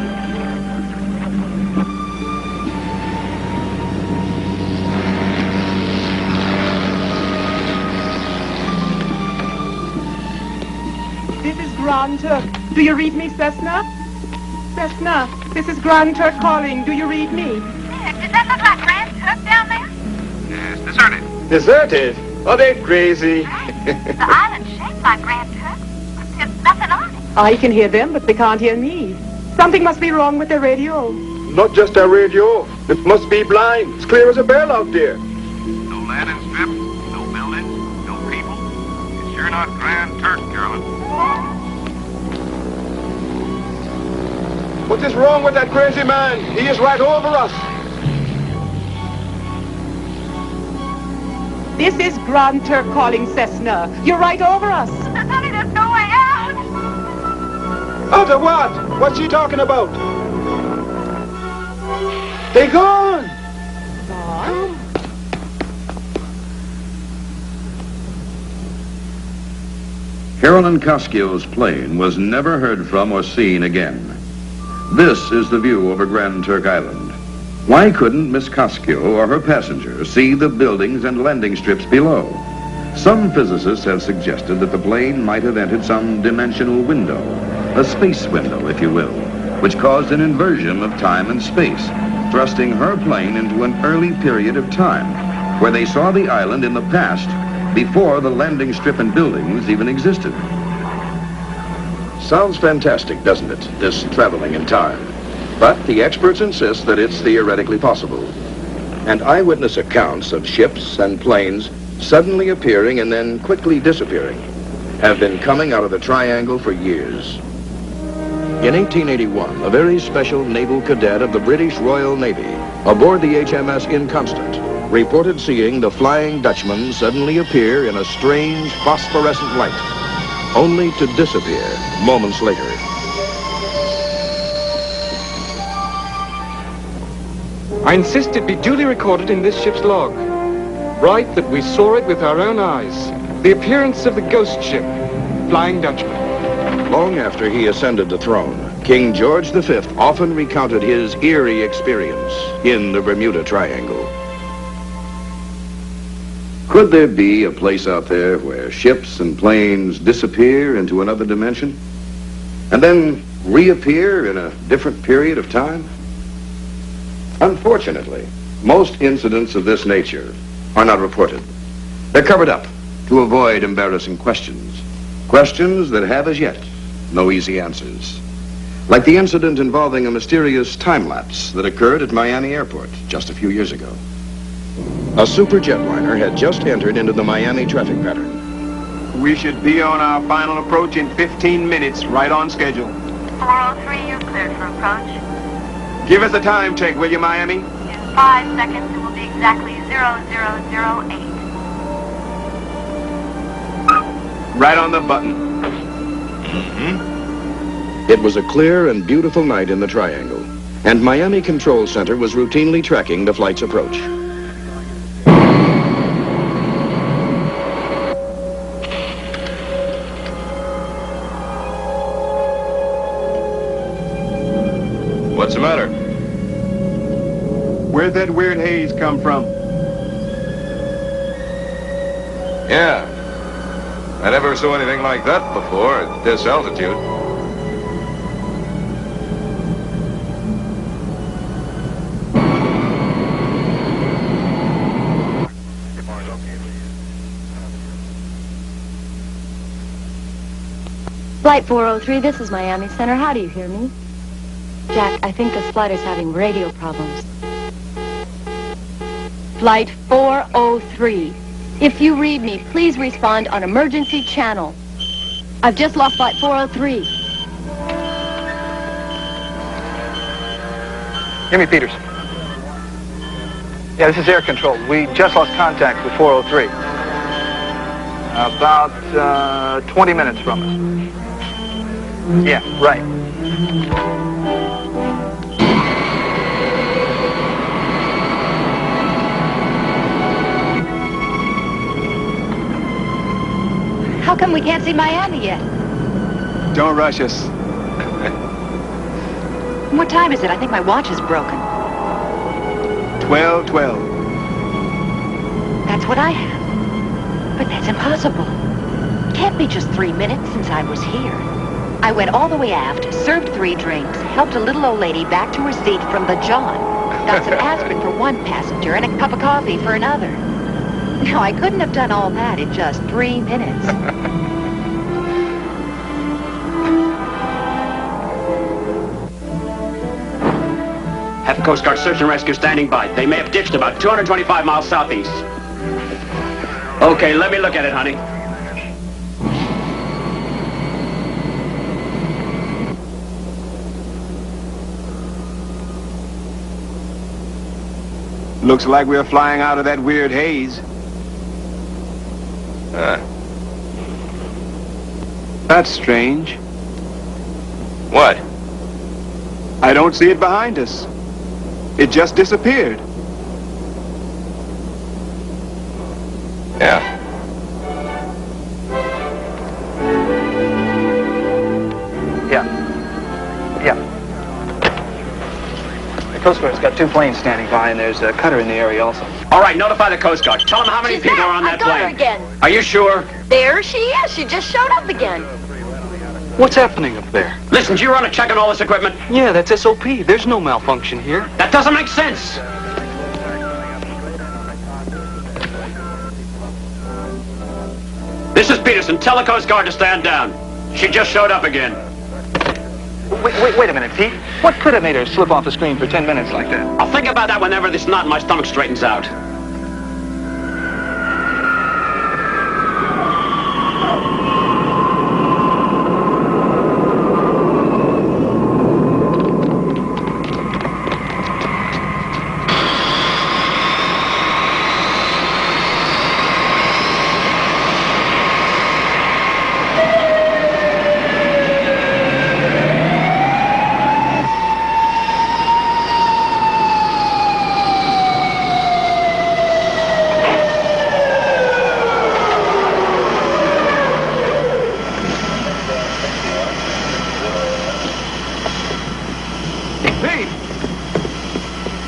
This is Grand Turk. Do you read me, Cessna? Cessna, this is Grand Turk calling. Do you read me? Does that look like Grand Turk down there? Yes, deserted. Deserted? Are they crazy? The island's shaped like Grand Turk. There's nothing on it. I can hear them, but they can't hear me. Something must be wrong with their radio. Not just our radio. It must be blind. It's clear as a bell out there. No landing strip, no buildings, no people. It's sure not Grand Turk, Carolyn. What is wrong with that crazy man? He is right over us. This is Grand Turk calling, Cessna. You're right over us. Sonny, there's no way out. Out of what? What's she talking about? They gone. Gone? Carolyn Koskio's plane was never heard from or seen again. This is the view over Grand Turk Island. Why couldn't Miss Koskio or her passengers see the buildings and landing strips below? Some physicists have suggested that the plane might have entered some dimensional window, a space window, if you will, which caused an inversion of time and space, thrusting her plane into an early period of time, where they saw the island in the past, before the landing strip and buildings even existed. Sounds fantastic, doesn't it, this traveling in time? But the experts insist that it's theoretically possible. And eyewitness accounts of ships and planes suddenly appearing and then quickly disappearing have been coming out of the triangle for years. In 1881, a very special naval cadet of the British Royal Navy, aboard the HMS Inconstant, reported seeing the Flying Dutchman suddenly appear in a strange phosphorescent light, only to disappear moments later. I insist it be duly recorded in this ship's log. Write that we saw it with our own eyes. The appearance of the ghost ship, Flying Dutchman. Long after he ascended the throne, King George V often recounted his eerie experience in the Bermuda Triangle. Could there be a place out there where ships and planes disappear into another dimension and then reappear in a different period of time? Unfortunately, most incidents of this nature are not reported. They're covered up to avoid embarrassing questions. Questions that have as yet no easy answers. Like the incident involving a mysterious time lapse that occurred at Miami Airport just a few years ago. A super jetliner had just entered into the Miami traffic pattern. We should be on our final approach in 15 minutes, right on schedule. 403, you're cleared for approach. Give us a time check, will you, Miami? In 5 seconds, it will be exactly 0008. Right on the button. It was a clear and beautiful night in the Triangle, and Miami Control Center was routinely tracking the flight's approach. What's the matter? Where'd that weird haze come from? Yeah. I never saw anything like that before at this altitude. Flight 403, this is Miami Center. How do you hear me? Jack, I think this flight is having radio problems. Flight 403. If you read me, please respond on emergency channel. I've just lost Flight 403. Hear me, Peterson. Yeah, this is air control. We just lost contact with 403. About 20 minutes from us. Yeah, right. How come we can't see Miami yet? Don't rush us. What time is it? I think my watch is broken. 12:12. That's what I have. But that's impossible. Can't be just 3 minutes since I was here. I went all the way aft, served 3 drinks, helped a little old lady back to her seat from the John, got some aspirin for one passenger and a cup of coffee for another. No, I couldn't have done all that in just 3 minutes. Have Coast Guard search and rescue standing by. They may have ditched about 225 miles southeast. Okay, let me look at it, honey. Looks like we're flying out of that weird haze. That's strange. What? I don't see it behind us. It just disappeared. Yeah. Yeah. The Coast Guard's got 2 planes standing by, and there's a cutter in the area also. All right, notify the Coast Guard. Tell them how many people are on that I got her plane. again. Are you sure? There she is. She just showed up again. What's happening up there? Listen, did you run a check on all this equipment? Yeah, that's SOP. There's no malfunction here. That doesn't make sense. This is Peterson. Tell the Coast Guard to stand down. She just showed up again. Wait a minute, Pete. What could have made her slip off the screen for 10 minutes like that? I'll think about that whenever this knot in my stomach straightens out.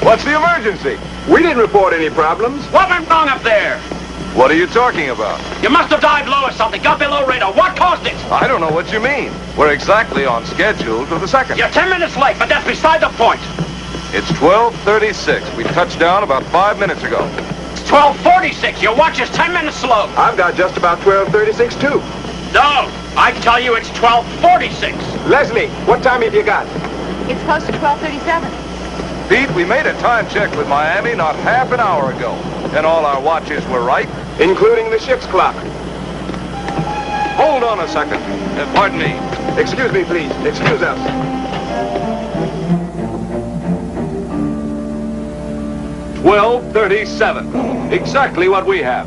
What's the emergency? We didn't report any problems. What went wrong up there? What are you talking about? You must have dived low or something. Got below radar. What caused it? I don't know what you mean. We're exactly on schedule to the second. You're 10 minutes late, but that's beside the point. It's 12:36. We touched down about 5 minutes ago. It's 12:46. Your watch is 10 minutes slow. I've got just about 12:36 too. No, I tell you it's 12:46. Leslie, what time have you got? It's close to 12:37. Pete, we made a time check with Miami not half an hour ago, and all our watches were right, including the ship's clock. Hold on a second. Pardon me. Excuse me, please. Excuse us. $12:37. Exactly what we have.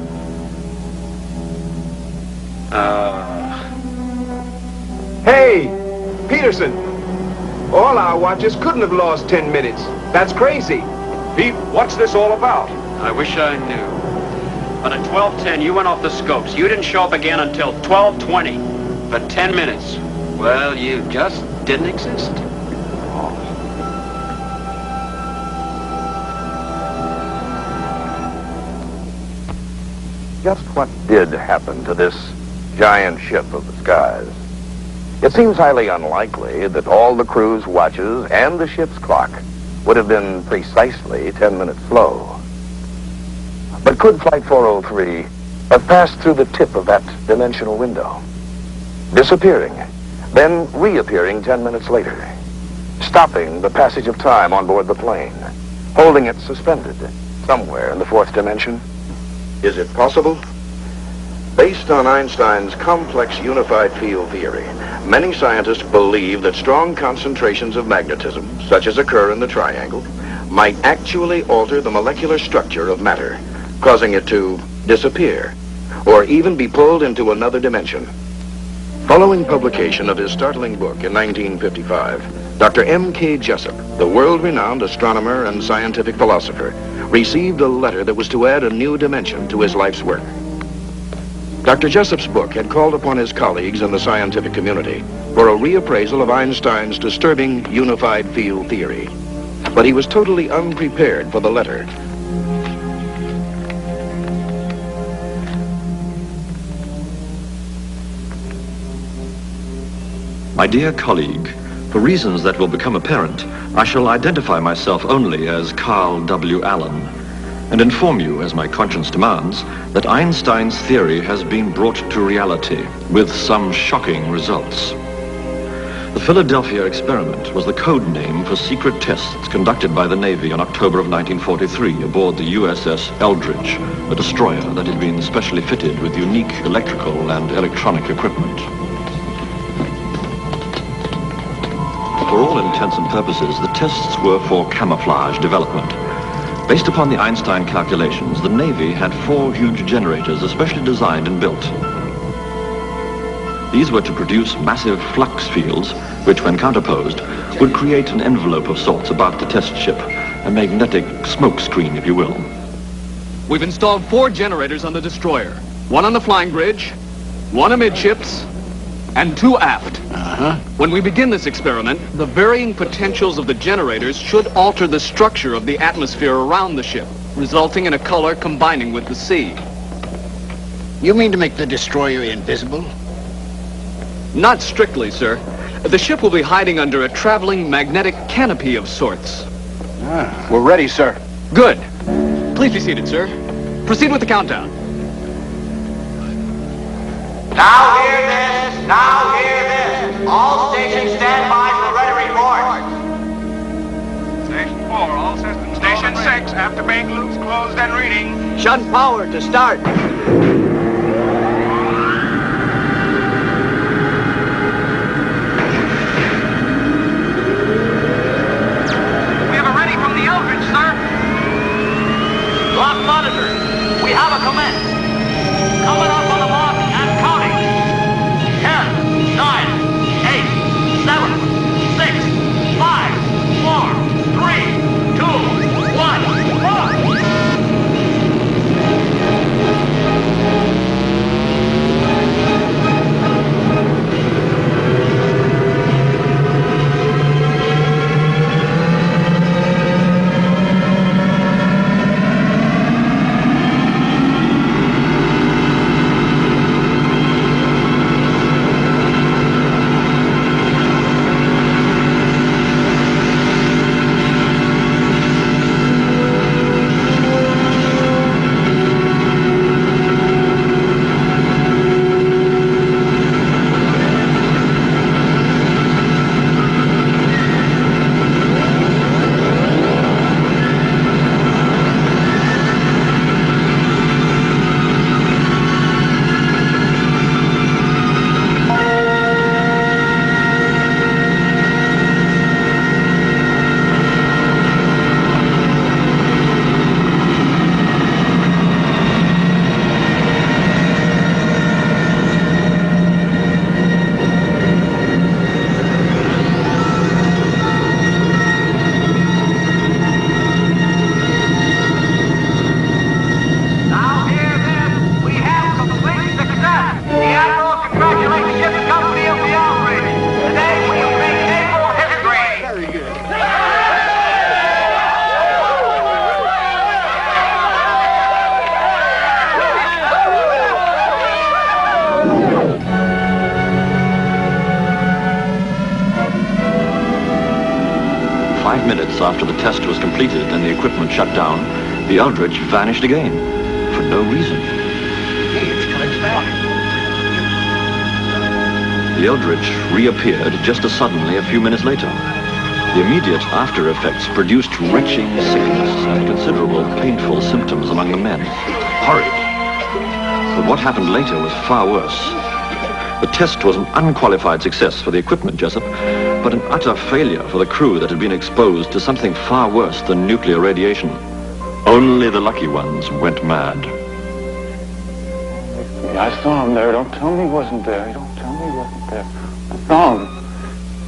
Hey, Peterson. All our watches couldn't have lost 10 minutes. That's crazy. Pete, what's this all about? I wish I knew. But at 12:10, you went off the scopes. You didn't show up again until 12:20. For 10 minutes. Well, you just didn't exist. Just what did happen to this giant ship of the skies? It seems highly unlikely that all the crew's watches and the ship's clock would have been precisely 10 minutes slow. But could Flight 403 have passed through the tip of that dimensional window, disappearing then reappearing 10 minutes later, stopping the passage of time on board the plane, holding it suspended somewhere in the fourth dimension? Is it possible? Based on Einstein's complex unified field theory, many scientists believe that strong concentrations of magnetism, such as occur in the triangle, might actually alter the molecular structure of matter, causing it to disappear, or even be pulled into another dimension. Following publication of his startling book in 1955, Dr. M.K. Jessup, the world-renowned astronomer and scientific philosopher, received a letter that was to add a new dimension to his life's work. Dr. Jessup's book had called upon his colleagues in the scientific community for a reappraisal of Einstein's disturbing unified field theory. But he was totally unprepared for the letter. My dear colleague, for reasons that will become apparent, I shall identify myself only as Carl W. Allen, and inform you, as my conscience demands, that Einstein's theory has been brought to reality with some shocking results. The Philadelphia experiment was the code name for secret tests conducted by the Navy in October of 1943 aboard the USS Eldridge, a destroyer that had been specially fitted with unique electrical and electronic equipment. For all intents and purposes, the tests were for camouflage development. Based upon the Einstein calculations, the Navy had 4 huge generators especially designed and built. These were to produce massive flux fields, which, when counterposed, would create an envelope of sorts about the test ship, a magnetic smoke screen, if you will. We've installed 4 generators on the destroyer. 1 on the flying bridge, 1 amidships, and 2 aft. When we begin this experiment, the varying potentials of the generators should alter the structure of the atmosphere around the ship, resulting in a color combining with the sea. You mean to make the destroyer invisible? Not strictly, sir. The ship will be hiding under a traveling magnetic canopy of sorts. We're ready, sir. Good. Please be seated, sir. Proceed with the countdown. Now hear this! Now hear this! All stations stand by for ready report. Station 4, all systems. Station 6, after bank loops closed and reading. Shunt power to start. We have a ready from the Eldridge, sir. Lock monitor. We have a commence. Coming up on the mark and counting. 10, 9, 8, 7, 6, 5, 4, 3, 2, 1, 4. After the test was completed and the equipment shut down, the Eldridge vanished again, for no reason. Hey, it's coming back. the Eldridge reappeared just as suddenly a few minutes later. The immediate after effects produced retching sickness and considerable painful symptoms among the men. Horrid. But what happened later was far worse. The test was an unqualified success for the equipment, Jessup, but an utter failure for the crew that had been exposed to something far worse than nuclear radiation. Only the lucky ones went mad. I saw him there. Don't tell me he wasn't there. Don't tell me he wasn't there. I saw him.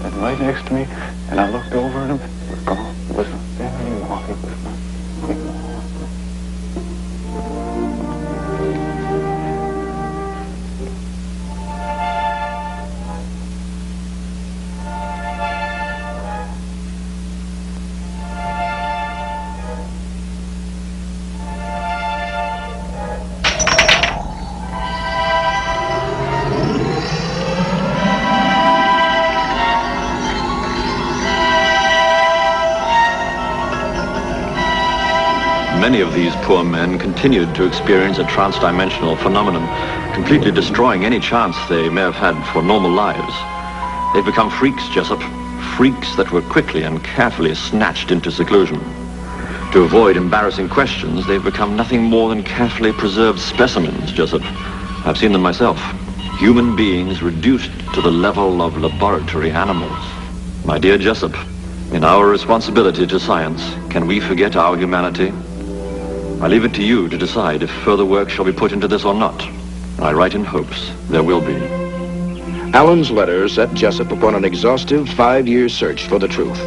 And right next to me, and I looked over at him. He was gone. He wasn't there anymore. He was not anymore. Many of these poor men continued to experience a trans-dimensional phenomenon, completely destroying any chance they may have had for normal lives. They've become freaks, Jessup, freaks that were quickly and carefully snatched into seclusion. To avoid embarrassing questions, they've become nothing more than carefully preserved specimens, Jessup. I've seen them myself. Human beings reduced to the level of laboratory animals. My dear Jessup, in our responsibility to science, can we forget our humanity? I leave it to you to decide if further work shall be put into this or not. I write in hopes there will be. Allen's letter set Jessup upon an exhaustive 5-year search for the truth.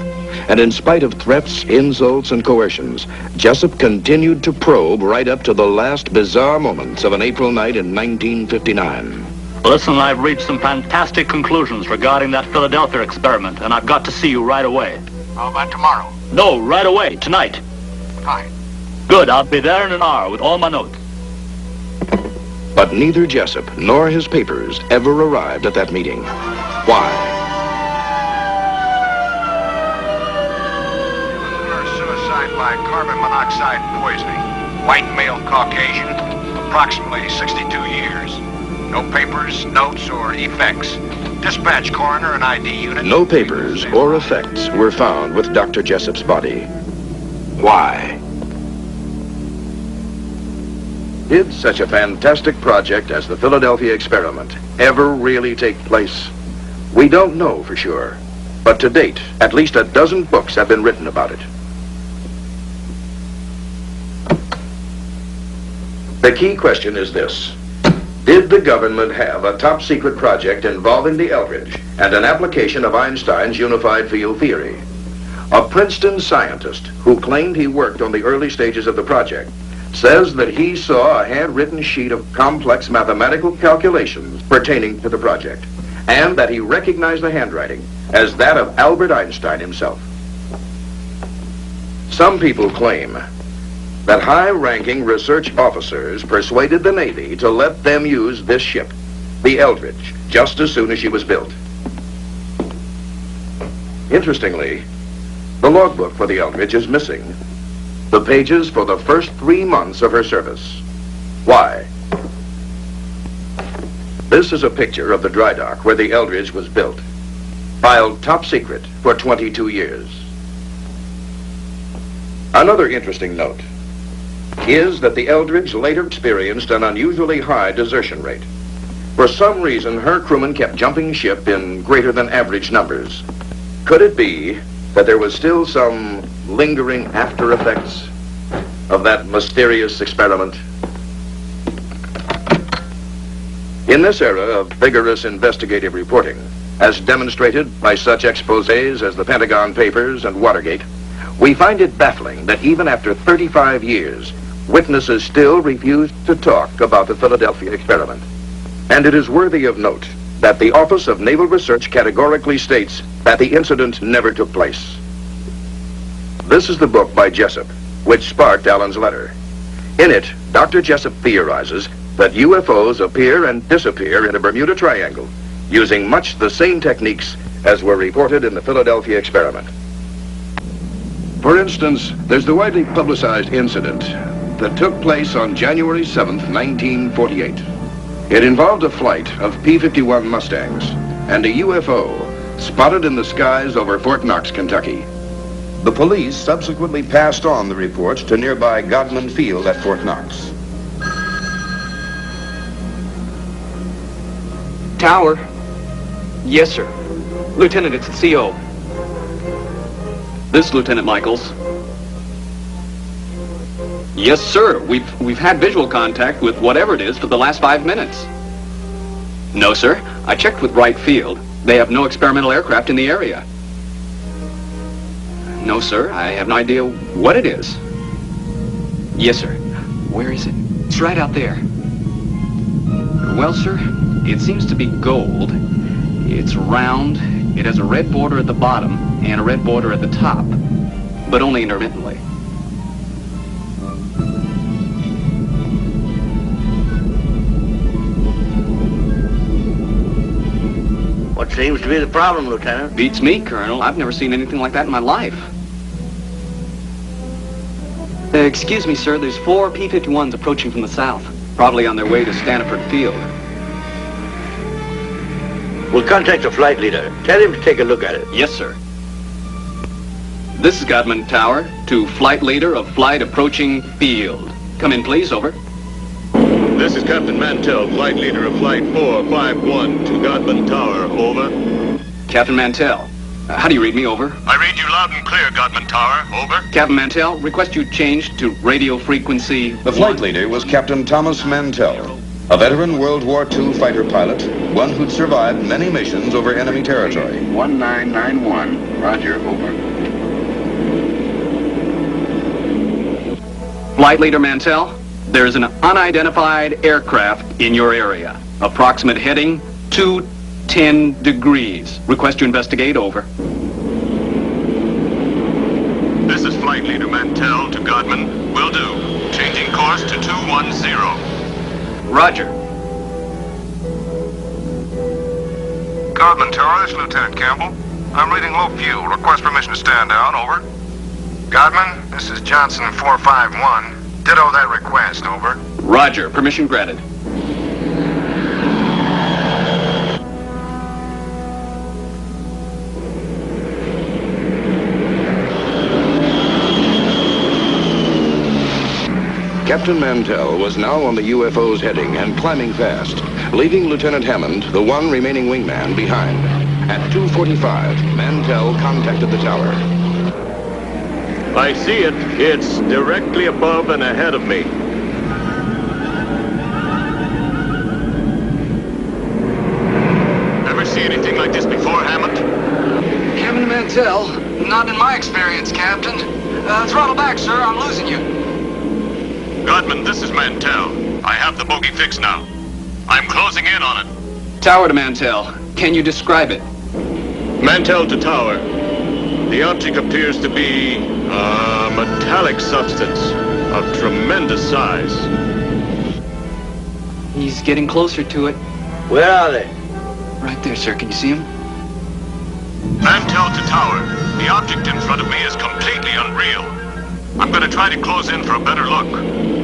And in spite of threats, insults, and coercions, Jessup continued to probe right up to the last bizarre moments of an April night in 1959. Listen, I've reached some fantastic conclusions regarding that Philadelphia experiment, and I've got to see you right away. How about tomorrow? No, right away, tonight. Fine. Good, I'll be there in an hour with all my notes. But neither Jessup nor his papers ever arrived at that meeting. Why? Suicide by carbon monoxide poisoning. White male Caucasian, approximately 62 years. No papers, notes, or effects. Dispatch coroner and ID unit. No papers or effects were found with Dr. Jessup's body. Why? Did such a fantastic project as the Philadelphia experiment ever really take place? We don't know for sure, but to date, at least a dozen books have been written about it. The key question is this. Did the government have a top-secret project involving the Eldridge and an application of Einstein's unified field theory? A Princeton scientist who claimed he worked on the early stages of the project says that he saw a handwritten sheet of complex mathematical calculations pertaining to the project, and that he recognized the handwriting as that of Albert Einstein himself. Some people claim that high-ranking research officers persuaded the Navy to let them use this ship, the Eldridge, just as soon as she was built. Interestingly, the logbook for the Eldridge is missing. The pages for the first 3 months of her service. Why? This is a picture of the dry dock where the Eldridge was built, filed top secret for 22 years. Another interesting note is that the Eldridge later experienced an unusually high desertion rate. For some reason, her crewmen kept jumping ship in greater than average numbers. Could it be that there was still some lingering after effects of that mysterious experiment? In this era of vigorous investigative reporting, as demonstrated by such exposés as the Pentagon Papers and Watergate, we find it baffling that even after 35 years, witnesses still refuse to talk about the Philadelphia experiment. And it is worthy of note that the Office of Naval Research categorically states that the incident never took place. This is the book by Jessup, which sparked Allen's letter. In it, Dr. Jessup theorizes that UFOs appear and disappear in the Bermuda Triangle, using much the same techniques as were reported in the Philadelphia experiment. For instance, there's the widely publicized incident that took place on January 7th, 1948. It involved a flight of P-51 Mustangs and a UFO spotted in the skies over Fort Knox, Kentucky. The police subsequently passed on the reports to nearby Godman Field at Fort Knox. Tower. Yes, sir. Lieutenant, it's the CO. This Lieutenant Michaels. Yes, sir. We've had visual contact with whatever it is for the last 5 minutes. No, sir. I checked with Wright Field. They have no experimental aircraft in the area. No, sir. I have no idea what it is. Yes, sir. Where is it? It's right out there. Well, sir, it seems to be gold. It's round. It has a red border at the bottom and a red border at the top, but only intermittently. What seems to be the problem, Lieutenant? Beats me, Colonel. I've never seen anything like that in my life. Excuse me, sir. There's 4 P-51s approaching from the south, probably on their way to Stanford Field. We'll contact the flight leader. Tell him to take a look at it. Yes, sir. This is Godman Tower to flight leader of flight approaching field. Come in, please. Over. This is Captain Mantell, flight leader of Flight 451 to Godman Tower. Over. Captain Mantell. How do you read me? Over. I read you loud and clear, Godman Tower. Over. Captain Mantell, request you change to radio frequency. The flight leader was Captain Thomas Mantell, a veteran World War II fighter pilot, one who'd survived many missions over enemy territory. 1991. Roger, over. Flight leader Mantell, there's an unidentified aircraft in your area. Approximate heading 210 degrees. Request you investigate. Over. This is flight leader Mantell to Godman. Will do. Changing course to 210. Roger. Godman Tower, this is Lieutenant Campbell. I'm reading low fuel. Request permission to stand down. Over. Godman, this is Johnson 451. Ditto that request. Over. Roger. Permission granted. Captain Mantell was now on the UFO's heading and climbing fast, leaving Lieutenant Hammond, the one remaining wingman, behind. At 2:45, Mantell contacted the tower. I see it. It's directly above and ahead of me. Ever see anything like this before, Hammond? Captain Mantell, not in my experience, Captain. Throttle back, sir. I'm losing you. Godman, this is Mantell. I have the bogey fixed now. I'm closing in on it. Tower to Mantell. Can you describe it? Mantell to tower. The object appears to be a metallic substance of tremendous size. He's getting closer to it. Where are they? Right there, sir. Can you see him? Mantell to tower. The object in front of me is completely unreal. I'm going to try to close in for a better look.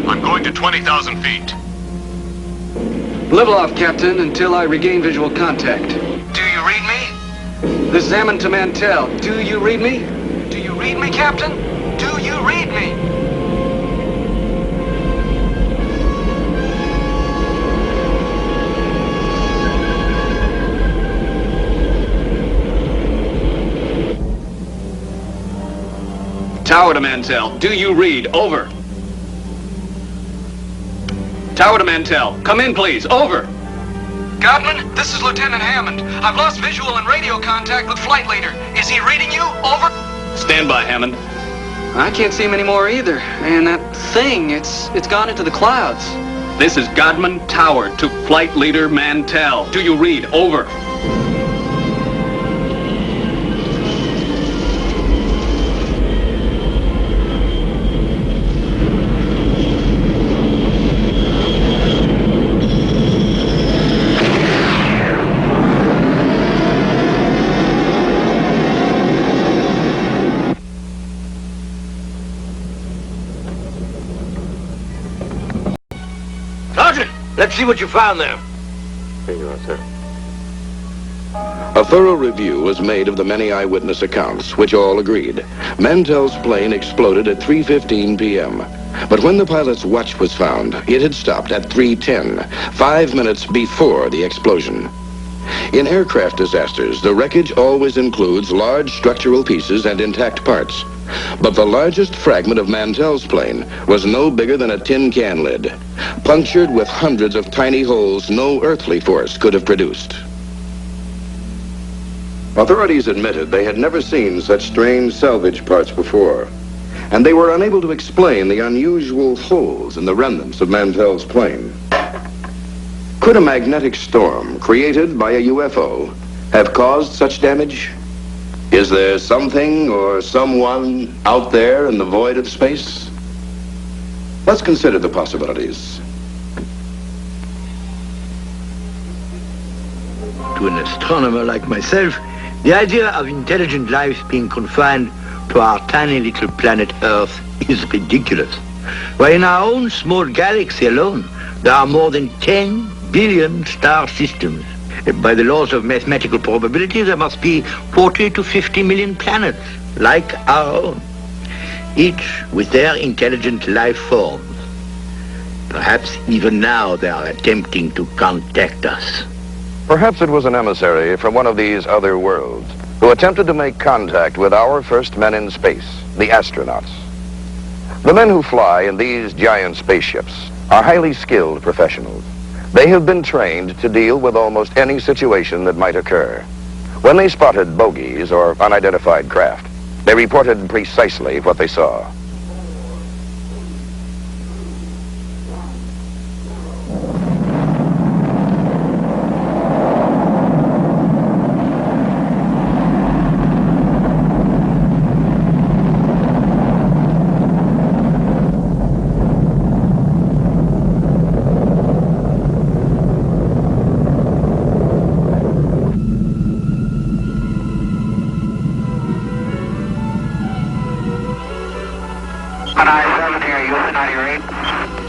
I'm going to 20,000 feet. Level off, Captain, until I regain visual contact. Do you read me? This is Hammond to Mantell. Do you read me? Do you read me, Captain? Do you read me? Tower to Mantell. Do you read? Over. Tower to Mantell. Come in, please. Over. Godman, this is Lieutenant Hammond. I've lost visual and radio contact with flight leader. Is he reading you? Over. Stand by, Hammond. I can't see him anymore either. And that thing, it's gone into the clouds. This is Godman Tower to flight leader Mantell. Do you read? Over. Sergeant, let's see what you found there. Here you are, sir. A thorough review was made of the many eyewitness accounts, which all agreed. Mantell's plane exploded at 3:15 p.m. But when the pilot's watch was found, it had stopped at 3:10, 5 minutes before the explosion. In aircraft disasters, the wreckage always includes large structural pieces and intact parts. But the largest fragment of Mantell's plane was no bigger than a tin can lid, punctured with hundreds of tiny holes no earthly force could have produced. Authorities admitted they had never seen such strange salvage parts before, and they were unable to explain the unusual holes in the remnants of Mantell's plane. Could a magnetic storm created by a UFO have caused such damage? Is there something or someone out there in the void of space? Let's consider the possibilities. To an astronomer like myself, the idea of intelligent life being confined to our tiny little planet Earth is ridiculous. Why, in our own small galaxy alone, there are more than 10 billion star systems. By the laws of mathematical probability, there must be 40 to 50 million planets, like our own, each with their intelligent life forms. Perhaps even now they are attempting to contact us. Perhaps it was an emissary from one of these other worlds who attempted to make contact with our first men in space, the astronauts. The men who fly in these giant spaceships are highly skilled professionals. They have been trained to deal with almost any situation that might occur. When they spotted bogies or unidentified craft, they reported precisely what they saw.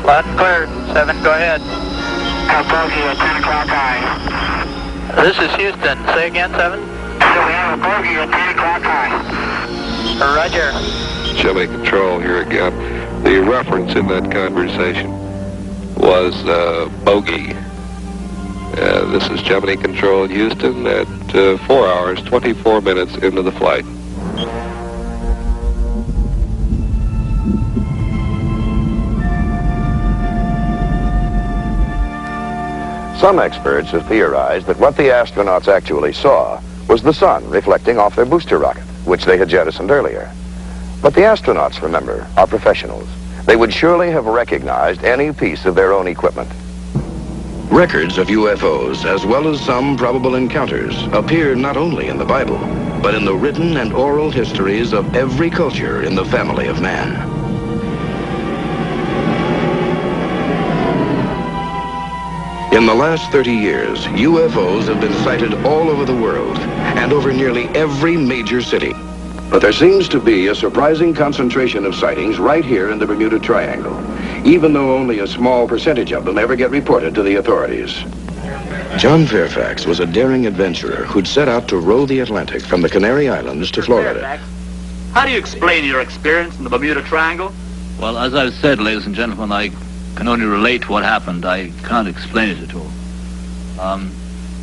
Latin clear. 7, go ahead. Bogey at 10 o'clock high. This is Houston. Say again, 7. So we have a bogey at 10 o'clock high. Roger. Gemini Control here again. The reference in that conversation was bogey. This is Gemini Control in Houston at 4 hours, 24 minutes into the flight. Some experts have theorized that what the astronauts actually saw was the sun reflecting off their booster rocket, which they had jettisoned earlier. But the astronauts, remember, are professionals. They would surely have recognized any piece of their own equipment. Records of UFOs, as well as some probable encounters, appear not only in the Bible, but in the written and oral histories of every culture in the family of man. In the last 30 years, UFOs have been sighted all over the world and over nearly every major city. But there seems to be a surprising concentration of sightings right here in the Bermuda Triangle, even though only a small percentage of them ever get reported to the authorities. John Fairfax was a daring adventurer who'd set out to row the Atlantic from the Canary Islands to Florida. Fairfax, how do you explain your experience in the Bermuda Triangle? Well, as I've said, ladies and gentlemen, I can only relate what happened. I can't explain it at all.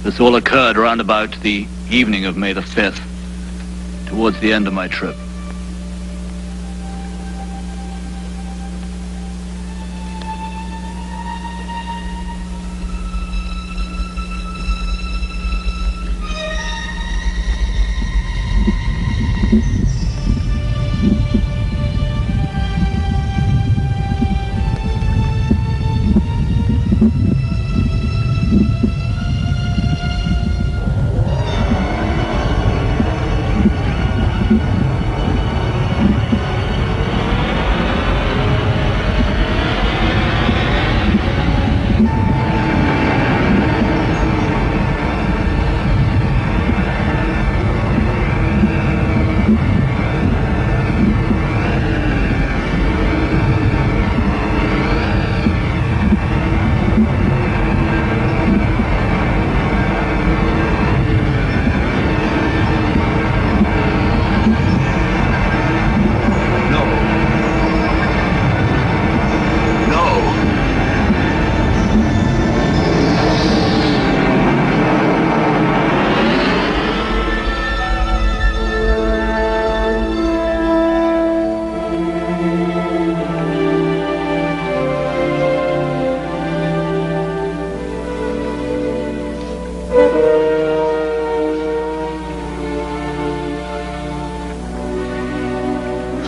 This all occurred around about the evening of May the 5th, towards the end of my trip.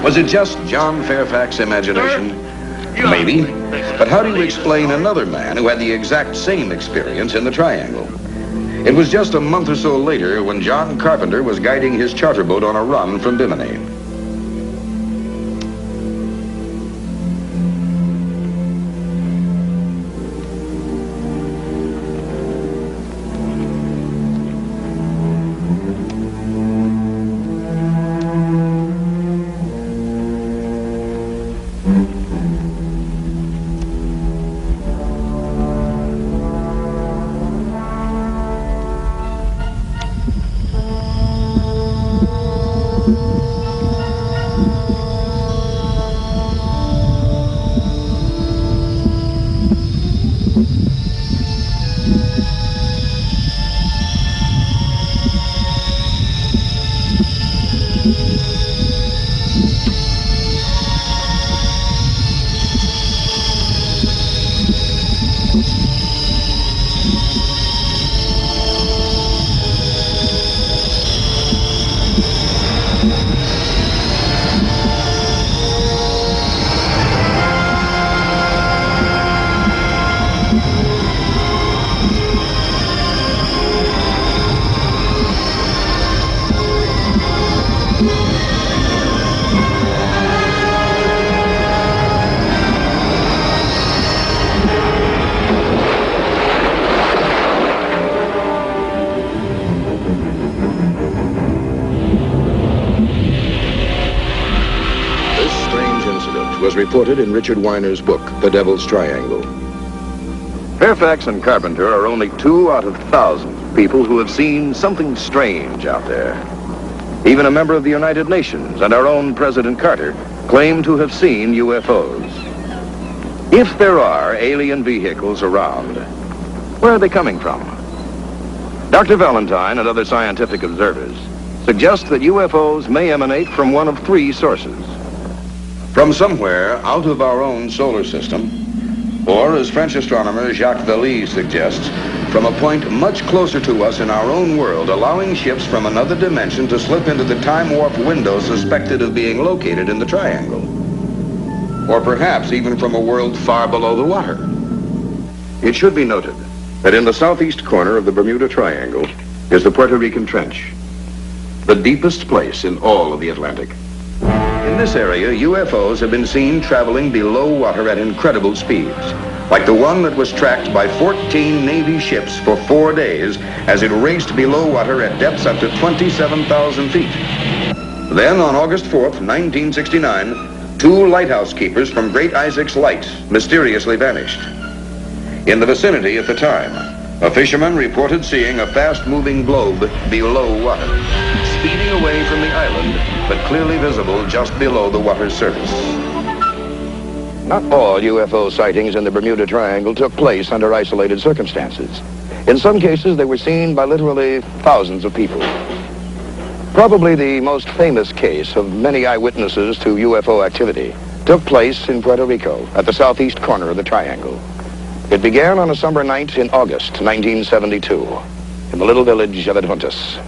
Was it just John Fairfax's imagination? Maybe. But how do you explain another man who had the exact same experience in the Triangle? It was just a month or so later when John Carpenter was guiding his charter boat on a run from Bimini. Was reported in Richard Weiner's book, The Devil's Triangle. Fairfax and Carpenter are only 2 out of thousands of people who have seen something strange out there. Even a member of the United Nations and our own President Carter claim to have seen UFOs. If there are alien vehicles around, where are they coming from? Dr. Valentine and other scientific observers suggest that UFOs may emanate from one of 3 sources. From somewhere out of our own solar system, or as French astronomer Jacques Vallée suggests, from a point much closer to us in our own world, allowing ships from another dimension to slip into the time warp window suspected of being located in the Triangle. Or perhaps even from a world far below the water. It should be noted that in the southeast corner of the Bermuda Triangle is the Puerto Rican Trench, the deepest place in all of the Atlantic. In this area, UFOs have been seen traveling below water at incredible speeds, like the one that was tracked by 14 Navy ships for 4 days as it raced below water at depths up to 27,000 feet. Then, on August 4th, 1969, 2 lighthouse keepers from Great Isaac's Light mysteriously vanished. In the vicinity at the time, a fisherman reported seeing a fast-moving globe below water, speeding away from the island, but clearly visible just below the water's surface. Not all UFO sightings in the Bermuda Triangle took place under isolated circumstances. In some cases, they were seen by literally thousands of people. Probably the most famous case of many eyewitnesses to UFO activity took place in Puerto Rico at the southeast corner of the Triangle. It began on a summer night in August 1972 in the little village of Adjuntas.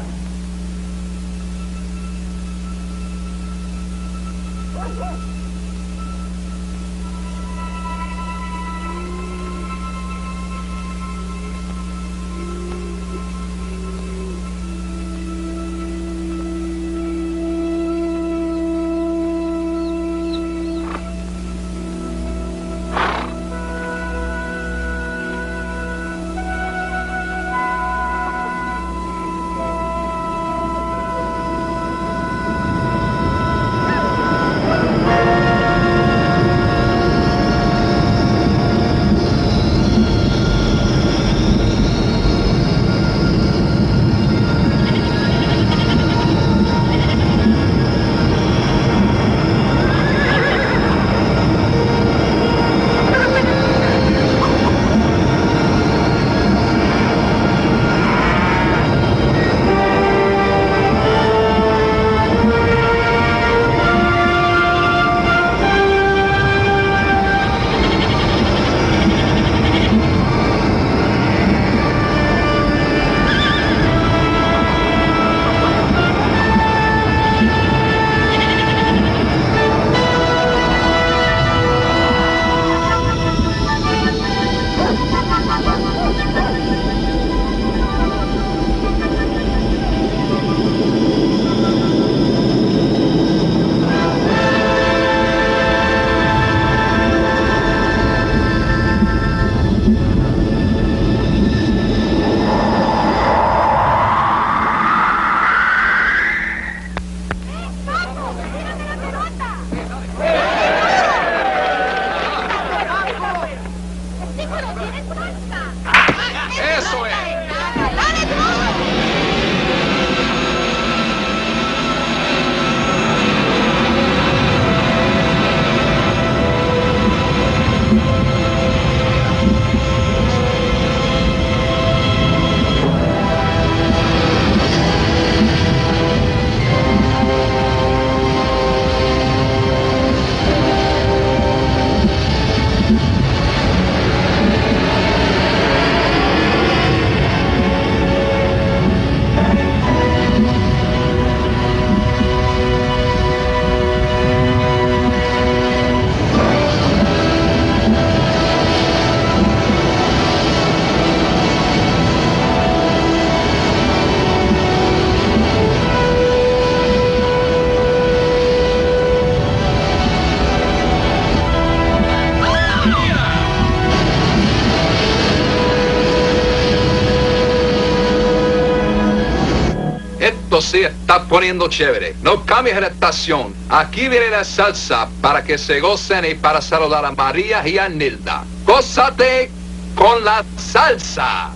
esto sí está poniendo chévere. No cambies de estación. Aquí viene la salsa para que se gocen y para saludar a María y a Nilda. Gózate con la salsa.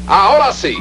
Ahora sí.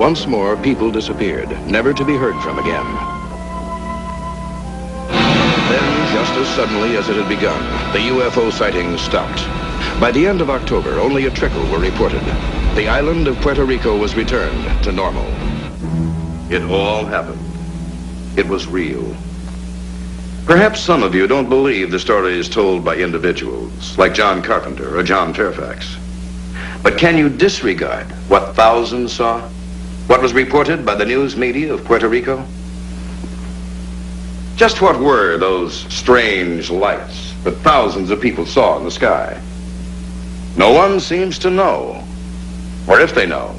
Once more, people disappeared, never to be heard from again. Then, just as suddenly as it had begun, the UFO sightings stopped. By the end of October, only a trickle were reported. The island of Puerto Rico was returned to normal. It all happened. It was real. Perhaps some of you don't believe the stories told by individuals, like John Carpenter or John Fairfax. But can you disregard what thousands saw? What was reported by the news media of Puerto Rico? Just what were those strange lights that thousands of people saw in the sky? No one seems to know. Or if they know,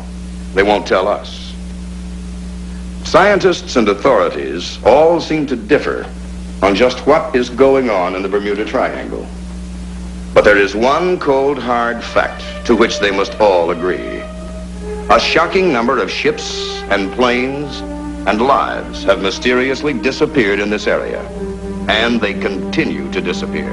they won't tell us. Scientists and authorities all seem to differ on just what is going on in the Bermuda Triangle. But there is one cold, hard fact to which they must all agree. A shocking number of ships and planes and lives have mysteriously disappeared in this area, and they continue to disappear.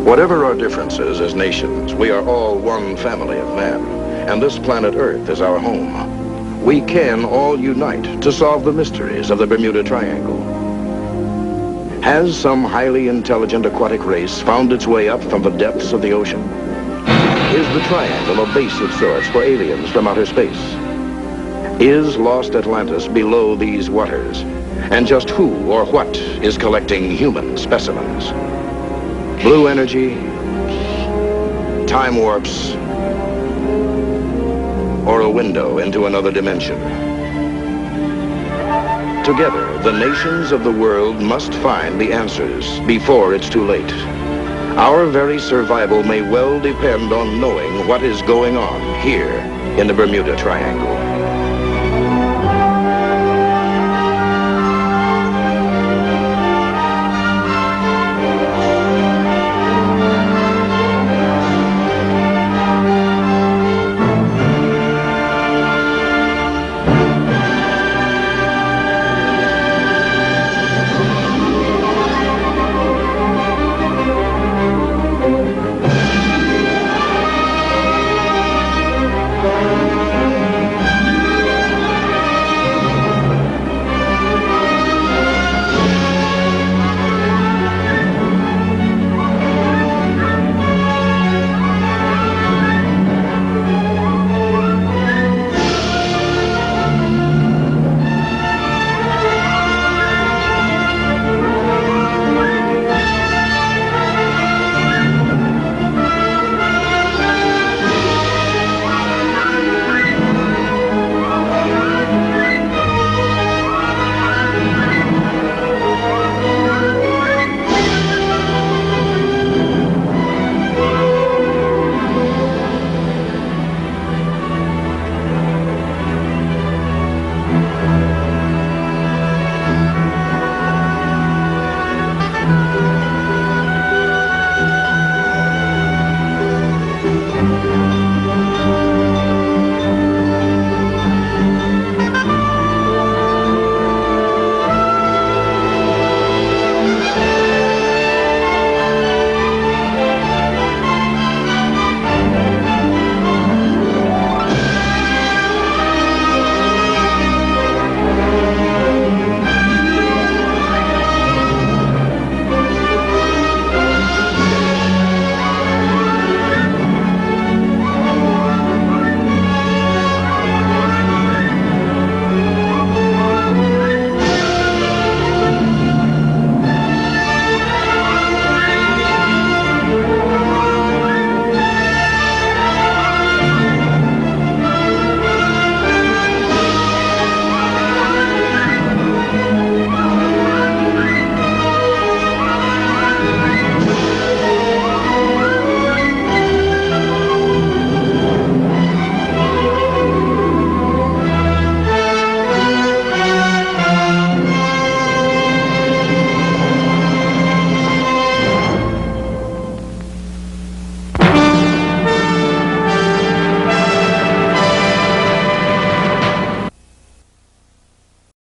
Whatever our differences as nations, we are all one family of man, and this planet Earth is our home. We can all unite to solve the mysteries of the Bermuda Triangle. Has some highly intelligent aquatic race found its way up from the depths of the ocean? Is the triangle a base of sorts for aliens from outer space? Is lost Atlantis below these waters? And just who or what is collecting human specimens? Blue energy, time warps, or a window into another dimension? Together, the nations of the world must find the answers before it's too late. Our very survival may well depend on knowing what is going on here in the Bermuda Triangle.